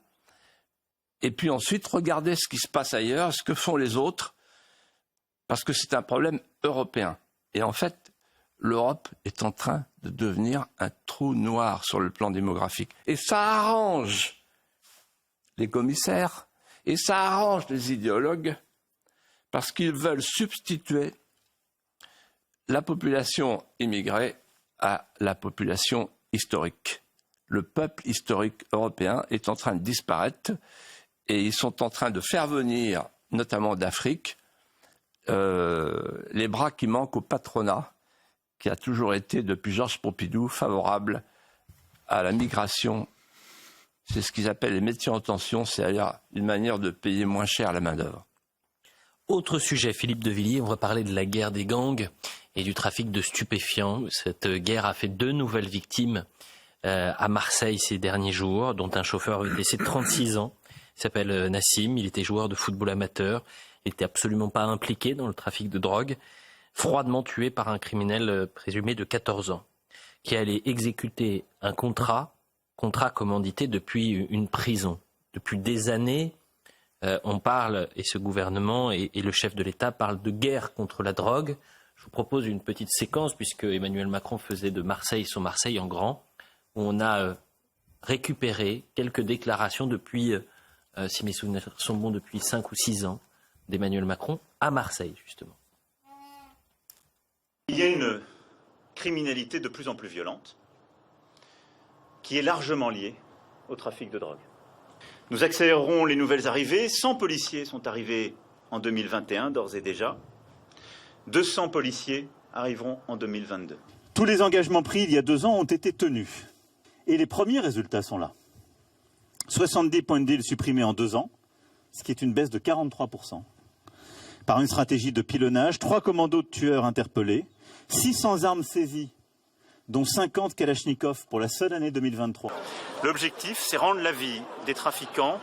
et puis ensuite regarder ce qui se passe ailleurs, ce que font les autres, parce que c'est un problème européen. Et en fait, l'Europe est en train de devenir un trou noir sur le plan démographique. Et ça arrange les commissaires, et ça arrange les idéologues, parce qu'ils veulent substituer la population immigrée à la population historique. Le peuple historique européen est en train de disparaître et ils sont en train de faire venir, notamment d'Afrique, les bras qui manquent au patronat, qui a toujours été, depuis Georges Pompidou, favorable à la migration. C'est ce qu'ils appellent les métiers en tension, c'est-à-dire une manière de payer moins cher la main-d'œuvre. Autre sujet, Philippe de Villiers, on va parler de la guerre des gangs et du trafic de stupéfiants. Cette guerre a fait 2 nouvelles victimes à Marseille ces derniers jours, dont un chauffeur blessé de 36 ans. Il s'appelle Nassim, il était joueur de football amateur, il n'était absolument pas impliqué dans le trafic de drogue, froidement tué par un criminel présumé de 14 ans, qui allait exécuter un contrat commandité depuis une prison. Depuis des années, on parle, et ce gouvernement et le chef de l'État parlent de guerre contre la drogue. Je vous propose une petite séquence, puisque Emmanuel Macron faisait de Marseille son Marseille en grand, où on a récupéré quelques déclarations depuis, si mes souvenirs sont bons, depuis 5 ou 6 ans, d'Emmanuel Macron à Marseille, justement. Il y a une criminalité de plus en plus violente qui est largement liée au trafic de drogue. Nous accélérerons les nouvelles arrivées. 100 policiers sont arrivés en 2021, d'ores et déjà. 200 policiers arriveront en 2022. Tous les engagements pris il y a 2 ans ont été tenus. Et les premiers résultats sont là. 70 points de deal supprimés en 2 ans, ce qui est une baisse de 43%. Par une stratégie de pilonnage, 3 commandos de tueurs interpellés, 600 armes saisies, dont 50 Kalachnikov pour la seule année 2023. L'objectif, c'est rendre la vie des trafiquants,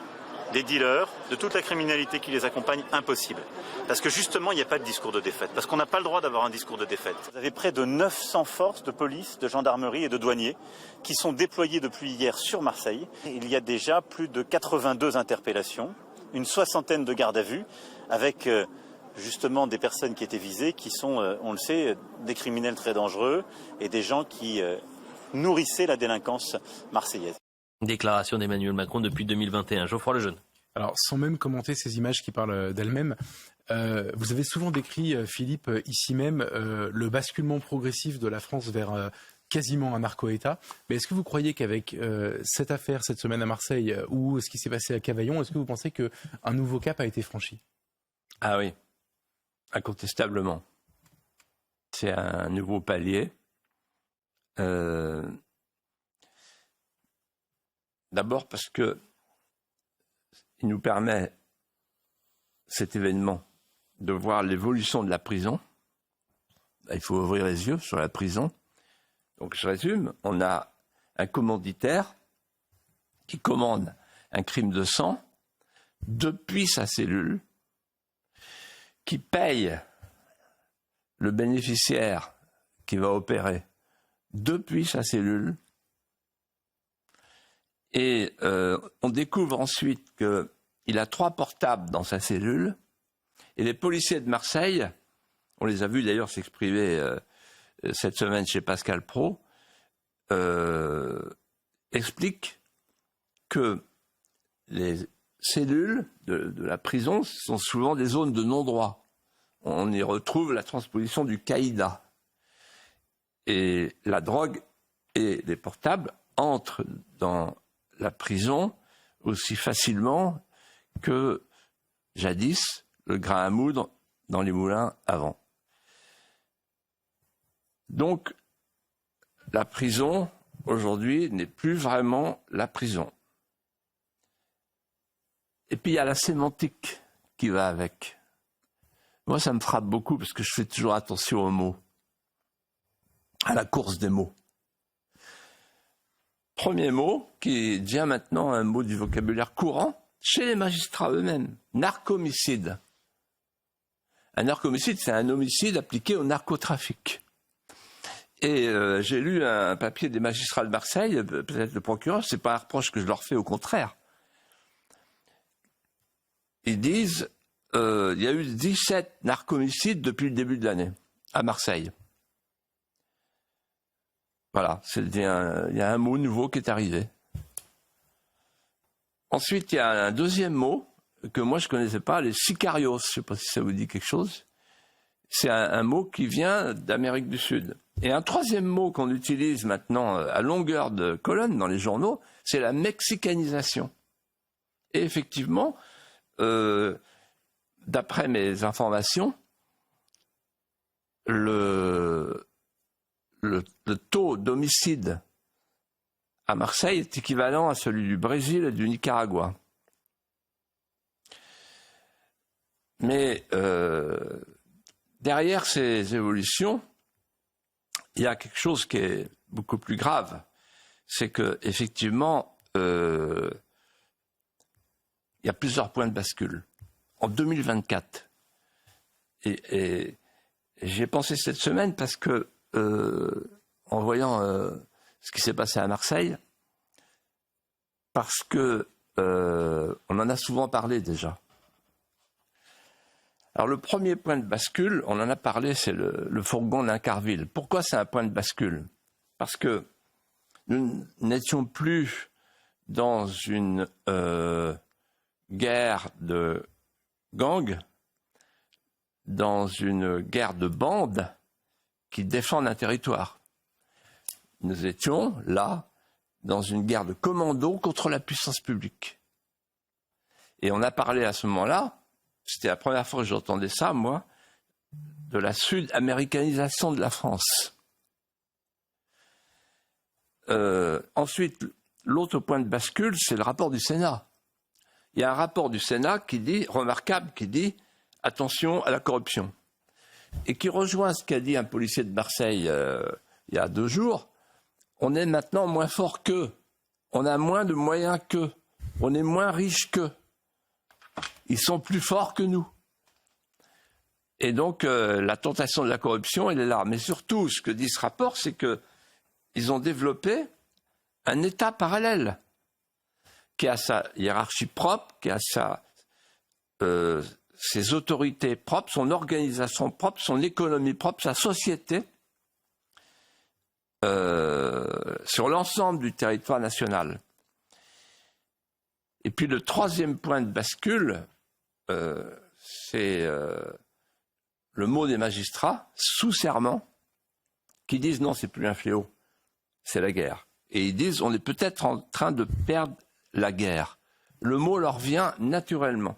des dealers, de toute la criminalité qui les accompagne impossible. Parce que justement, il n'y a pas de discours de défaite. Parce qu'on n'a pas le droit d'avoir un discours de défaite. Vous avez près de 900 forces de police, de gendarmerie et de douaniers qui sont déployées depuis hier sur Marseille. Il y a déjà plus de 82 interpellations, une 60aine de gardes à vue, avec justement des personnes qui étaient visées, qui sont, on le sait, des criminels très dangereux et des gens qui nourrissaient la délinquance marseillaise. Déclaration d'Emmanuel Macron depuis 2021. Geoffroy Lejeune. Alors, sans même commenter ces images qui parlent d'elles-mêmes, vous avez souvent décrit, Philippe, ici même, le basculement progressif de la France vers quasiment un narco-État. Mais est-ce que vous croyez qu'avec cette affaire, cette semaine à Marseille, ou ce qui s'est passé à Cavaillon, est-ce que vous pensez qu'un nouveau cap a été franchi? Ah oui, incontestablement. C'est un nouveau palier. D'abord parce que il nous permet, cet événement, de voir l'évolution de la prison. Il faut ouvrir les yeux sur la prison. Donc je résume, on a un commanditaire qui commande un crime de sang depuis sa cellule, qui paye le bénéficiaire qui va opérer depuis sa cellule. Et on découvre ensuite qu'il a 3 portables dans sa cellule. Et les policiers de Marseille, on les a vus d'ailleurs s'exprimer cette semaine chez Pascal Praud, expliquent que les cellules de la prison sont souvent des zones de non-droit. On y retrouve la transposition du caïda. Et la drogue et les portables entrent dans la prison aussi facilement que jadis le grain à moudre dans les moulins avant. Donc la prison aujourd'hui n'est plus vraiment la prison. Et puis il y a la sémantique qui va avec. Moi ça me frappe beaucoup parce que je fais toujours attention aux mots, à la course des mots. Premier mot, qui devient maintenant un mot du vocabulaire courant chez les magistrats eux-mêmes, narcomicide. Un narcomicide, c'est un homicide appliqué au narcotrafic. Et j'ai lu un papier des magistrats de Marseille, peut-être le procureur, c'est pas un reproche que je leur fais, au contraire. Ils disent, il y a eu 17 narcomicides depuis le début de l'année, à Marseille. Voilà, il y a un mot nouveau qui est arrivé. Ensuite, il y a un deuxième mot que moi je ne connaissais pas, les sicarios. Je ne sais pas si ça vous dit quelque chose. C'est un mot qui vient d'Amérique du Sud. Et un troisième mot qu'on utilise maintenant à longueur de colonne dans les journaux, c'est la mexicanisation. Et effectivement, d'après mes informations, le taux d'homicide à Marseille est équivalent à celui du Brésil et du Nicaragua. Mais derrière ces évolutions, il y a quelque chose qui est beaucoup plus grave. C'est qu'effectivement, il y a plusieurs points de bascule. En 2024, et j'y ai pensé cette semaine parce que en voyant ce qui s'est passé à Marseille, parce que on en a souvent parlé déjà. Alors le premier point de bascule, on en a parlé, c'est le fourgon d'Incarville. Pourquoi c'est un point de bascule? Parce que nous n'étions plus dans une guerre de gangs, dans une guerre de bandes qui défendent un territoire. Nous étions là dans une guerre de commando contre la puissance publique. Et on a parlé à ce moment-là, c'était la première fois que j'entendais ça, moi, de la sud-américanisation de la France. ensuite, l'autre point de bascule, c'est le rapport du Sénat. Il y a un rapport du Sénat qui dit, remarquable, qui dit « attention à la corruption ». Et qui rejoint ce qu'a dit un policier de Marseille il y a 2 jours. On est maintenant moins fort qu'eux. On a moins de moyens qu'eux. On est moins riche qu'eux. Ils sont plus forts que nous. Et donc, la tentation de la corruption, elle est là. Mais surtout, ce que dit ce rapport, c'est qu'ils ont développé un État parallèle qui a sa hiérarchie propre, qui a ses autorités propres, son organisation propre, son économie propre, sa société, sur l'ensemble du territoire national. Et puis le 3e point de bascule, c'est le mot des magistrats, sous serment, qui disent non, c'est plus un fléau, c'est la guerre. Et ils disent on est peut-être en train de perdre la guerre. Le mot leur vient naturellement.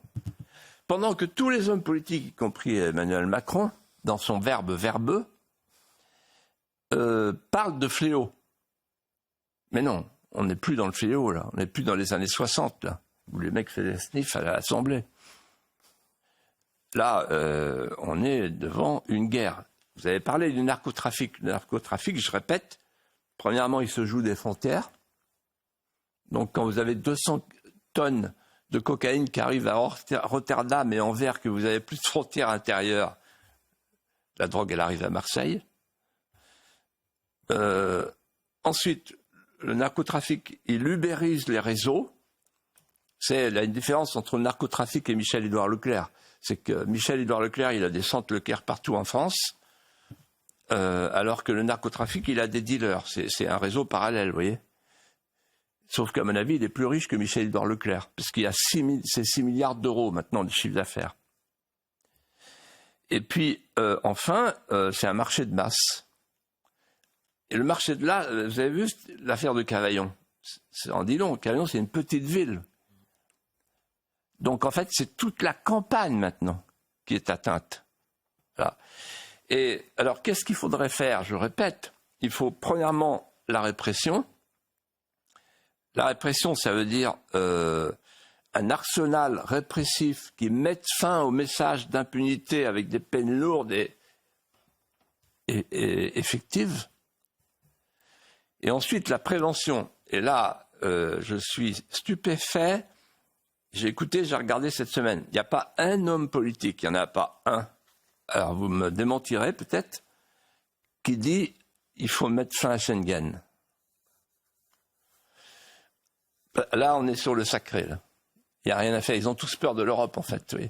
Pendant que tous les hommes politiques, y compris Emmanuel Macron, dans son verbe verbeux, parlent de fléau. Mais non, on n'est plus dans le fléau, là. On n'est plus dans les années 60, là, où les mecs faisaient sniff à l'Assemblée. Là, on est devant une guerre. Vous avez parlé du narcotrafic. Le narcotrafic, je répète, premièrement, il se joue des frontières. Donc, quand vous avez 200 tonnes de cocaïne qui arrive à Rotterdam et Anvers, que vous n'avez plus de frontières intérieures, la drogue, elle arrive à Marseille. Ensuite, le narcotrafic, il ubérise les réseaux. C'est la différence entre le narcotrafic et Michel-Édouard Leclerc. C'est que Michel-Édouard Leclerc, il a des centres Leclerc partout en France, alors que le narcotrafic, il a des dealers. C'est un réseau parallèle, vous voyez. Sauf qu'à mon avis, il est plus riche que Michel-Édouard Leclerc, puisqu'il y a 6 milliards d'euros maintenant de chiffre d'affaires. Et puis, enfin, c'est un marché de masse. Et le marché de là, vous avez vu l'affaire de Cavaillon. C'est en dit long. Cavaillon, c'est une petite ville. Donc, en fait, c'est toute la campagne maintenant qui est atteinte. Voilà. Et alors, qu'est-ce qu'il faudrait faire? Je répète, il faut premièrement la répression. La répression, ça veut dire un arsenal répressif qui mette fin au message d'impunité avec des peines lourdes et effectives. Et ensuite, la prévention. Et là, je suis stupéfait. J'ai regardé cette semaine. Il n'y a pas un homme politique, il n'y en a pas un. Alors, vous me démentirez peut-être, qui dit il faut mettre fin à Schengen. Là, on est sur le sacré. Là. Il n'y a rien à faire. Ils ont tous peur de l'Europe, en fait. Oui.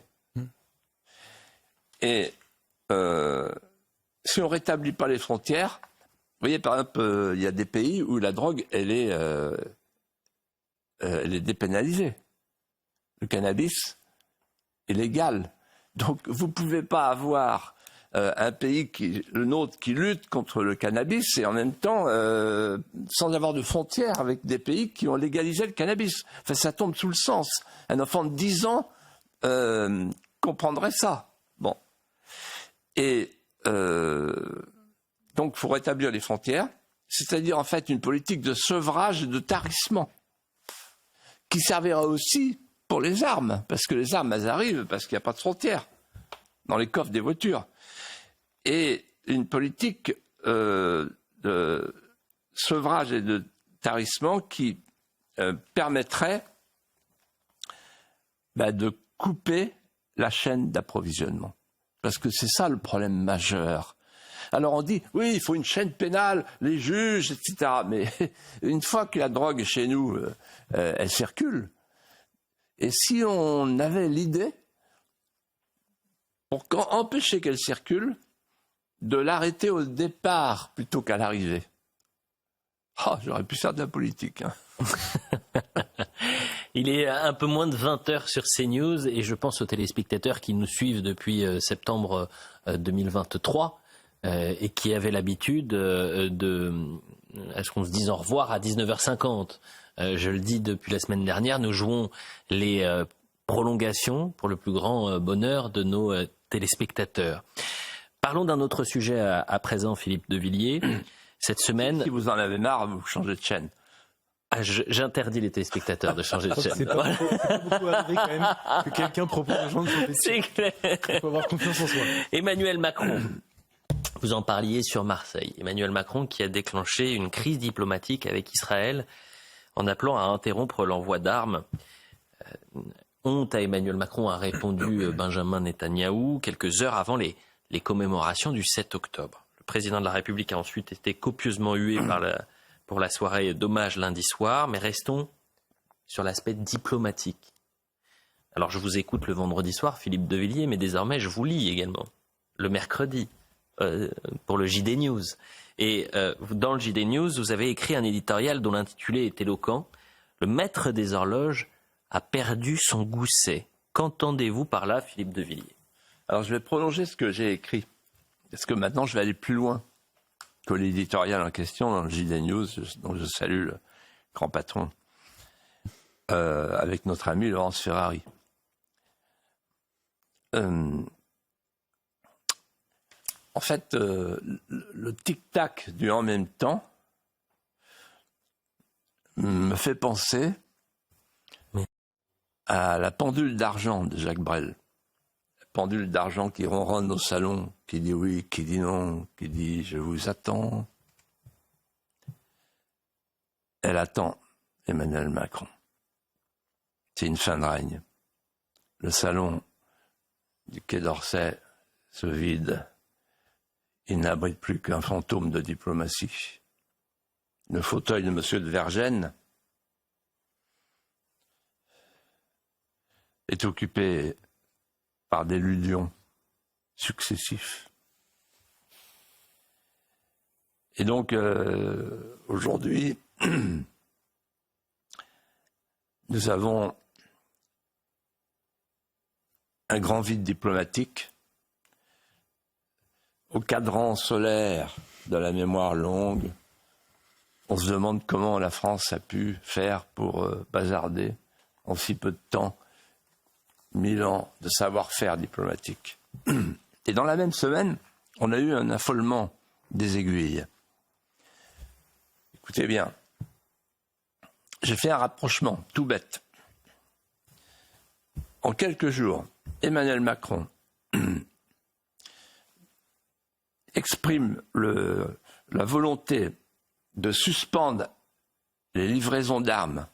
Et si on ne rétablit pas les frontières, vous voyez, par exemple, il y a des pays où la drogue, elle est dépénalisée. Le cannabis est légal. Donc, vous ne pouvez pas avoir un pays, le nôtre, qui lutte contre le cannabis et en même temps, sans avoir de frontières avec des pays qui ont légalisé le cannabis. Enfin, ça tombe sous le sens. Un enfant de 10 ans comprendrait ça. Bon. Et donc, il faut rétablir les frontières, c'est-à-dire en fait une politique de sevrage et de tarissement qui servira aussi pour les armes, parce que les armes, elles arrivent parce qu'il n'y a pas de frontières dans les coffres des voitures. Et une politique de sevrage et de tarissement qui permettrait de couper la chaîne d'approvisionnement. Parce que c'est ça le problème majeur. Alors on dit, oui, il faut une chaîne pénale, les juges, etc. Mais une fois que la drogue chez nous, elle circule, et si on avait l'idée, pour empêcher qu'elle circule, de l'arrêter au départ plutôt qu'à l'arrivée. Oh, j'aurais pu faire de la politique. Hein. Il est un peu moins de 20h sur CNews et je pense aux téléspectateurs qui nous suivent depuis septembre 2023 et qui avaient l'habitude à ce qu'on se dise au revoir à 19h50. Je le dis depuis la semaine dernière, nous jouons les prolongations pour le plus grand bonheur de nos téléspectateurs. Parlons d'un autre sujet à présent, Philippe de Villiers. Cette semaine... Si vous en avez marre, vous changez de chaîne. Ah, j'interdis les téléspectateurs de changer de chaîne. C'est pas beaucoup arrivé quand même que quelqu'un propose aux gens de changer de C'est chaîne. clair. Il faut avoir confiance en soi. Emmanuel Macron, vous en parliez sur Marseille. Emmanuel Macron qui a déclenché une crise diplomatique avec Israël en appelant à interrompre l'envoi d'armes. Honte à Emmanuel Macron, a répondu Benjamin Netanyahou quelques heures avant les commémorations du 7 octobre. Le président de la République a ensuite été copieusement hué pour la soirée d'hommage lundi soir, mais restons sur l'aspect diplomatique. Alors je vous écoute le vendredi soir, Philippe de Villiers, mais désormais je vous lis également le mercredi pour le JD News. Et dans le JD News, vous avez écrit un éditorial dont l'intitulé est éloquent. Le maître des horloges a perdu son gousset. Qu'entendez-vous par là, Philippe de Villiers? Alors je vais prolonger ce que j'ai écrit, parce que maintenant je vais aller plus loin que l'éditorial en question dans le JD News, dont je salue le grand patron, avec notre ami Laurence Ferrari. En fait, le tic-tac du en même temps me fait penser à la pendule d'argent de Jacques Brel. La pendule d'argent qui ronronne au salon, qui dit oui, qui dit non, qui dit je vous attends. Elle attend Emmanuel Macron. C'est une fin de règne. Le salon du Quai d'Orsay se vide. Il n'abrite plus qu'un fantôme de diplomatie. Le fauteuil de M. de Vergennes est occupé par des ludions successifs. Et donc, aujourd'hui, nous avons un grand vide diplomatique au cadran solaire de la mémoire longue. On se demande comment la France a pu faire pour bazarder en si peu de temps 1000 ans de savoir-faire diplomatique. Et dans la même semaine, on a eu un affolement des aiguilles. Écoutez bien, j'ai fait un rapprochement tout bête. En quelques jours, Emmanuel Macron exprime la volonté de suspendre les livraisons d'armes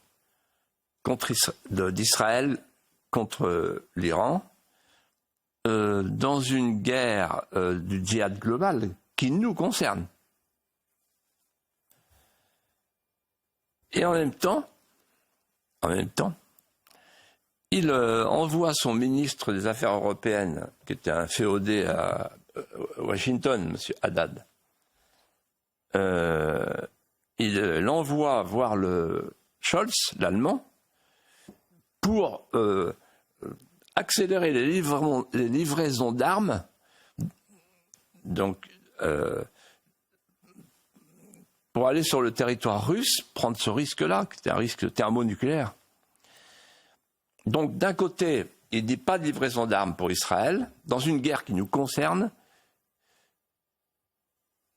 d'Israël contre l'Iran dans une guerre du djihad global qui nous concerne. Et en même temps, il envoie son ministre des Affaires européennes, qui était un féodé à Washington, M. Haddad. Il l'envoie voir le Scholz, l'Allemand, pour accélérer les livraisons d'armes, donc pour aller sur le territoire russe, prendre ce risque-là, qui était un risque thermonucléaire. Donc d'un côté, il ne dit pas de livraison d'armes pour Israël, dans une guerre qui nous concerne,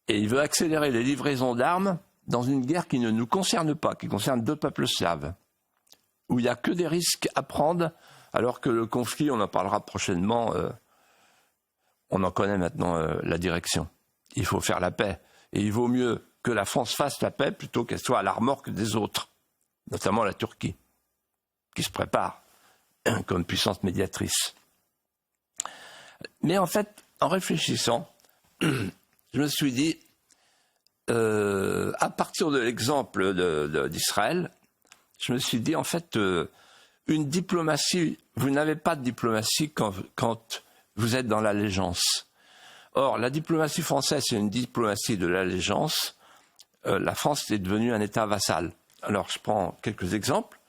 et il veut accélérer les livraisons d'armes dans une guerre qui ne nous concerne pas, qui concerne deux peuples slaves, où il n'y a que des risques à prendre, alors que le conflit, on en parlera prochainement, on en connaît maintenant la direction. Il faut faire la paix. Et il vaut mieux que la France fasse la paix plutôt qu'elle soit à la remorque des autres, notamment la Turquie, qui se prépare comme puissance médiatrice. Mais en fait, en réfléchissant, je me suis dit, à partir de l'exemple d'Israël, je me suis dit, en fait, une diplomatie, vous n'avez pas de diplomatie quand vous êtes dans l'allégeance. Or, la diplomatie française, c'est une diplomatie de l'allégeance. La France est devenue un État vassal. Alors, je prends quelques exemples.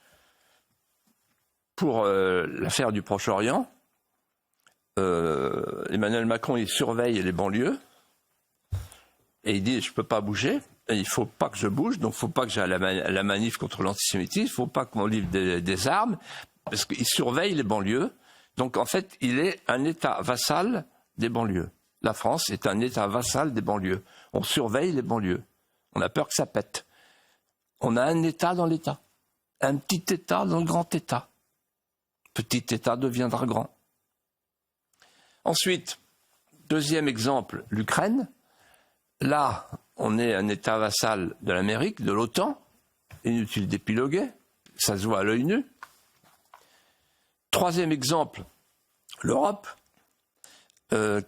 Pour l'affaire du Proche-Orient, Emmanuel Macron, il surveille les banlieues et il dit « je ne peux pas bouger, et il ne faut pas que je bouge, donc il ne faut pas que j'aille à la manif contre l'antisémitisme, il ne faut pas qu'on livre des armes, parce qu'il surveille les banlieues. Donc en fait, il est un État vassal des banlieues. La France est un État vassal des banlieues. On surveille les banlieues. On a peur que ça pète. On a un État dans l'État. Un petit État dans le grand État. Petit État deviendra grand. Ensuite, deuxième exemple, l'Ukraine. Là, on est un État vassal de l'Amérique, de l'OTAN. Inutile d'épiloguer, ça se voit à l'œil nu. Troisième exemple, l'Europe.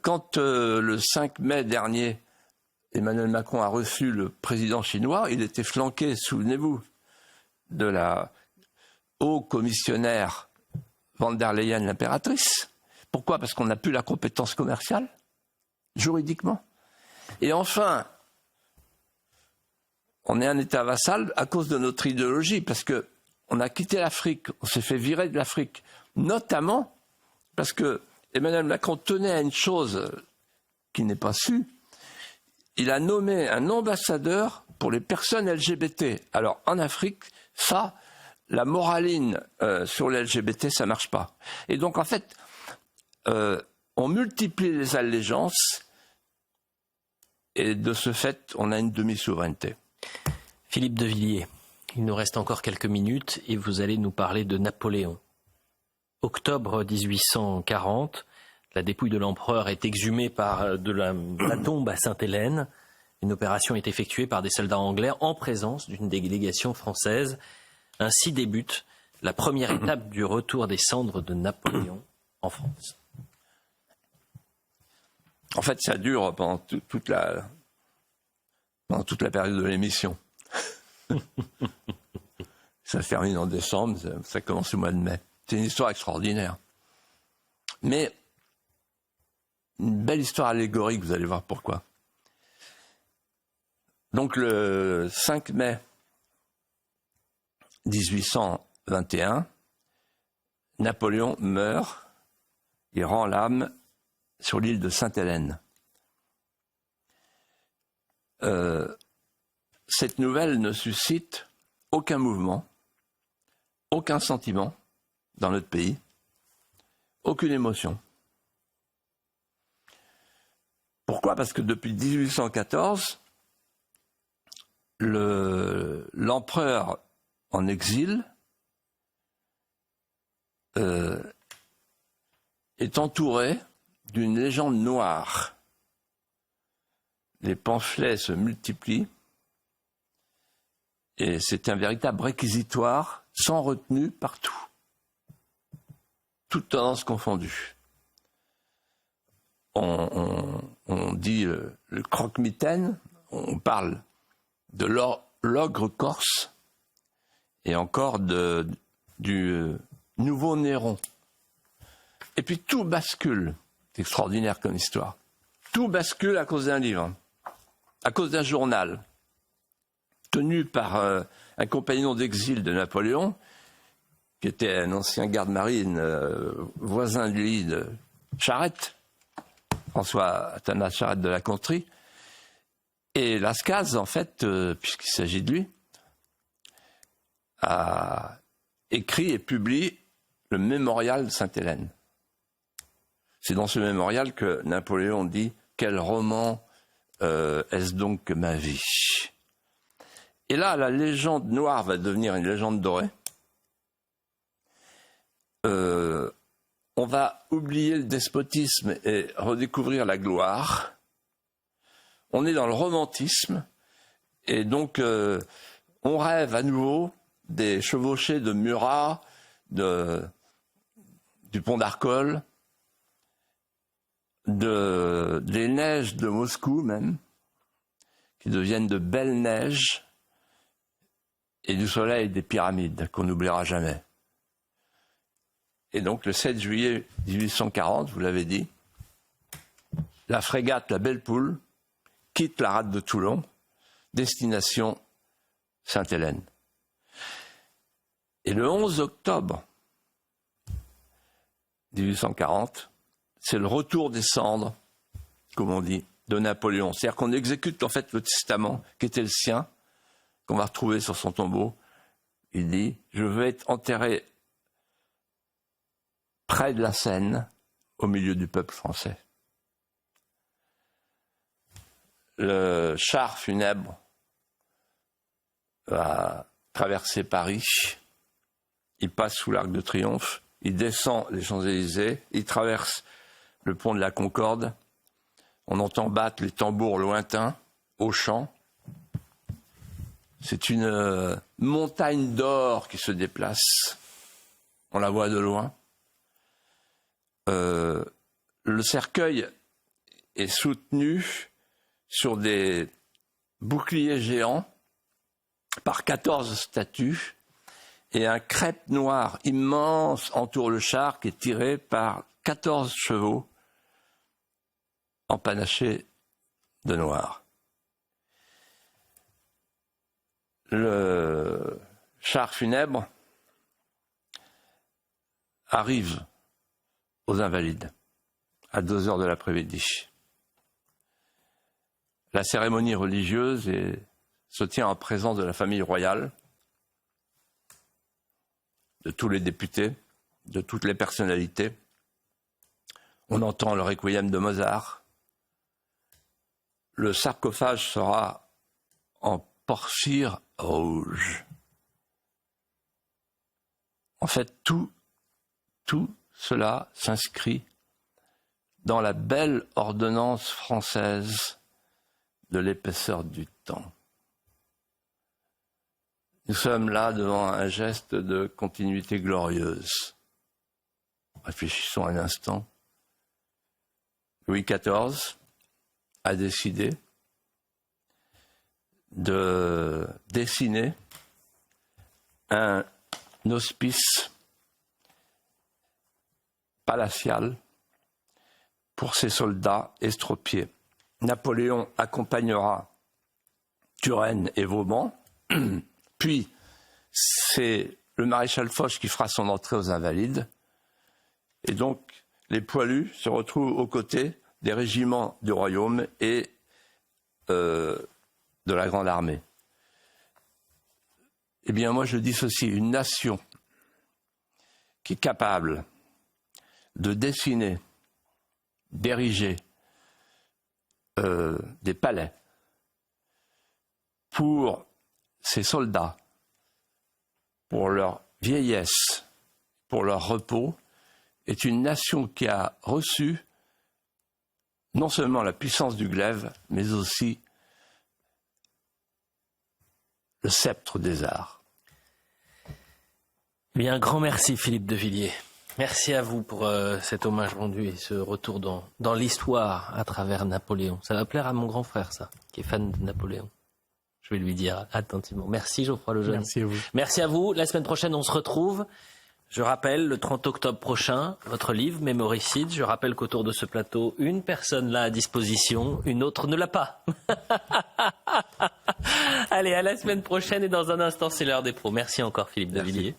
Quand le 5 mai dernier, Emmanuel Macron a reçu le président chinois, il était flanqué, souvenez-vous, de la haut-commissionnaire Van der Leyen, l'impératrice. Pourquoi ? Parce qu'on n'a plus la compétence commerciale, juridiquement. Et enfin, on est un État vassal à cause de notre idéologie, parce qu'on a quitté l'Afrique, on s'est fait virer de l'Afrique, notamment parce que Emmanuel Macron tenait à une chose qui n'est pas su. Il a nommé un ambassadeur pour les personnes LGBT. Alors en Afrique, ça, la moraline sur les LGBT, ça marche pas. Et donc en fait, on multiplie les allégeances et de ce fait, on a une demi-souveraineté. Philippe de Villiers, il nous reste encore quelques minutes et vous allez nous parler de Napoléon. Octobre 1840, la dépouille de l'empereur est exhumée de la tombe à Sainte-Hélène. Une opération est effectuée par des soldats anglais en présence d'une délégation française. Ainsi débute la première étape du retour des cendres de Napoléon en France. En fait, ça dure pendant toute la période de l'émission. Ça se termine en décembre, ça commence au mois de mai. C'est une histoire extraordinaire. Mais une belle histoire allégorique, vous allez voir pourquoi. Donc le 5 mai 1821, Napoléon meurt, il rend l'âme sur l'île de Sainte-Hélène. Cette nouvelle ne suscite aucun mouvement, aucun sentiment dans notre pays, aucune émotion. Pourquoi ? Parce que depuis 1814, l'empereur en exil est entouré d'une légende noire. Les pamphlets se multiplient et c'est un véritable réquisitoire sans retenue partout. Toutes tendances confondues. On dit le croque-mitaine, on parle de l'ogre corse et encore du nouveau Néron. Et puis tout bascule. C'est extraordinaire comme histoire. Tout bascule à cause d'un livre, à cause d'un journal tenu par un compagnon d'exil de Napoléon, qui était un ancien garde-marine voisin de lui de Charette, François Athanase Charette de la Contrie. Et Lascaz, en fait, puisqu'il s'agit de lui, a écrit et publié le mémorial de Sainte-Hélène. C'est dans ce mémorial que Napoléon dit « Quel roman est-ce donc que ma vie ?» Et là, la légende noire va devenir une légende dorée. On va oublier le despotisme et redécouvrir la gloire. On est dans le romantisme et donc on rêve à nouveau des chevauchées de Murat, du pont d'Arcole, des neiges de Moscou même, qui deviennent de belles neiges, et du soleil des pyramides qu'on n'oubliera jamais. Et donc le 7 juillet 1840, vous l'avez dit, la frégate La Belle Poule quitte la rade de Toulon, destination Sainte-Hélène. Et le 11 octobre 1840, c'est le retour des cendres, comme on dit, de Napoléon. C'est-à-dire qu'on exécute en fait le testament qui était le sien, qu'on va retrouver sur son tombeau. Il dit « Je veux être enterré près de la Seine, au milieu du peuple français. » Le char funèbre va traverser Paris, il passe sous l'Arc de Triomphe, il descend les Champs-Élysées, il traverse le pont de la Concorde, on entend battre les tambours lointains, au champ. C'est une montagne d'or qui se déplace, on la voit de loin. Le cercueil est soutenu sur des boucliers géants par 14 statues et un crêpe noir immense entoure le char qui est tiré par 14 chevaux empanachés de noir. Le char funèbre arrive aux Invalides à 2h de l'après-midi. La cérémonie religieuse se tient en présence de la famille royale, de tous les députés, de toutes les personnalités. On entend le requiem de Mozart. Le sarcophage sera en porphyre rouge. En fait, tout cela s'inscrit dans la belle ordonnance française de l'épaisseur du temps. Nous sommes là devant un geste de continuité glorieuse. Réfléchissons un instant. Louis XIV a décidé de dessiner un hospice palatial pour ses soldats estropiés. Napoléon accompagnera Turenne et Vauban, puis c'est le maréchal Foch qui fera son entrée aux Invalides, et donc les poilus se retrouvent aux côtés des régiments du royaume et de la Grande Armée. Eh bien moi je dis ceci, une nation qui est capable de dessiner, d'ériger des palais pour ses soldats, pour leur vieillesse, pour leur repos, est une nation qui a reçu non seulement la puissance du glaive, mais aussi le sceptre des arts. Eh bien, un grand merci Philippe de Villiers. Merci à vous pour cet hommage rendu et ce retour dans l'histoire à travers Napoléon. Ça va plaire à mon grand frère, ça, qui est fan de Napoléon. Je vais lui dire attentivement. Merci Geoffroy Lejeune. Merci à vous. Merci à vous. La semaine prochaine, on se retrouve. Je rappelle, le 30 octobre prochain, votre livre, Mémoricide. Je rappelle qu'autour de ce plateau, une personne l'a à disposition, une autre ne l'a pas. Allez, à la semaine prochaine et dans un instant, c'est l'heure des pros. Merci encore Philippe de Villiers.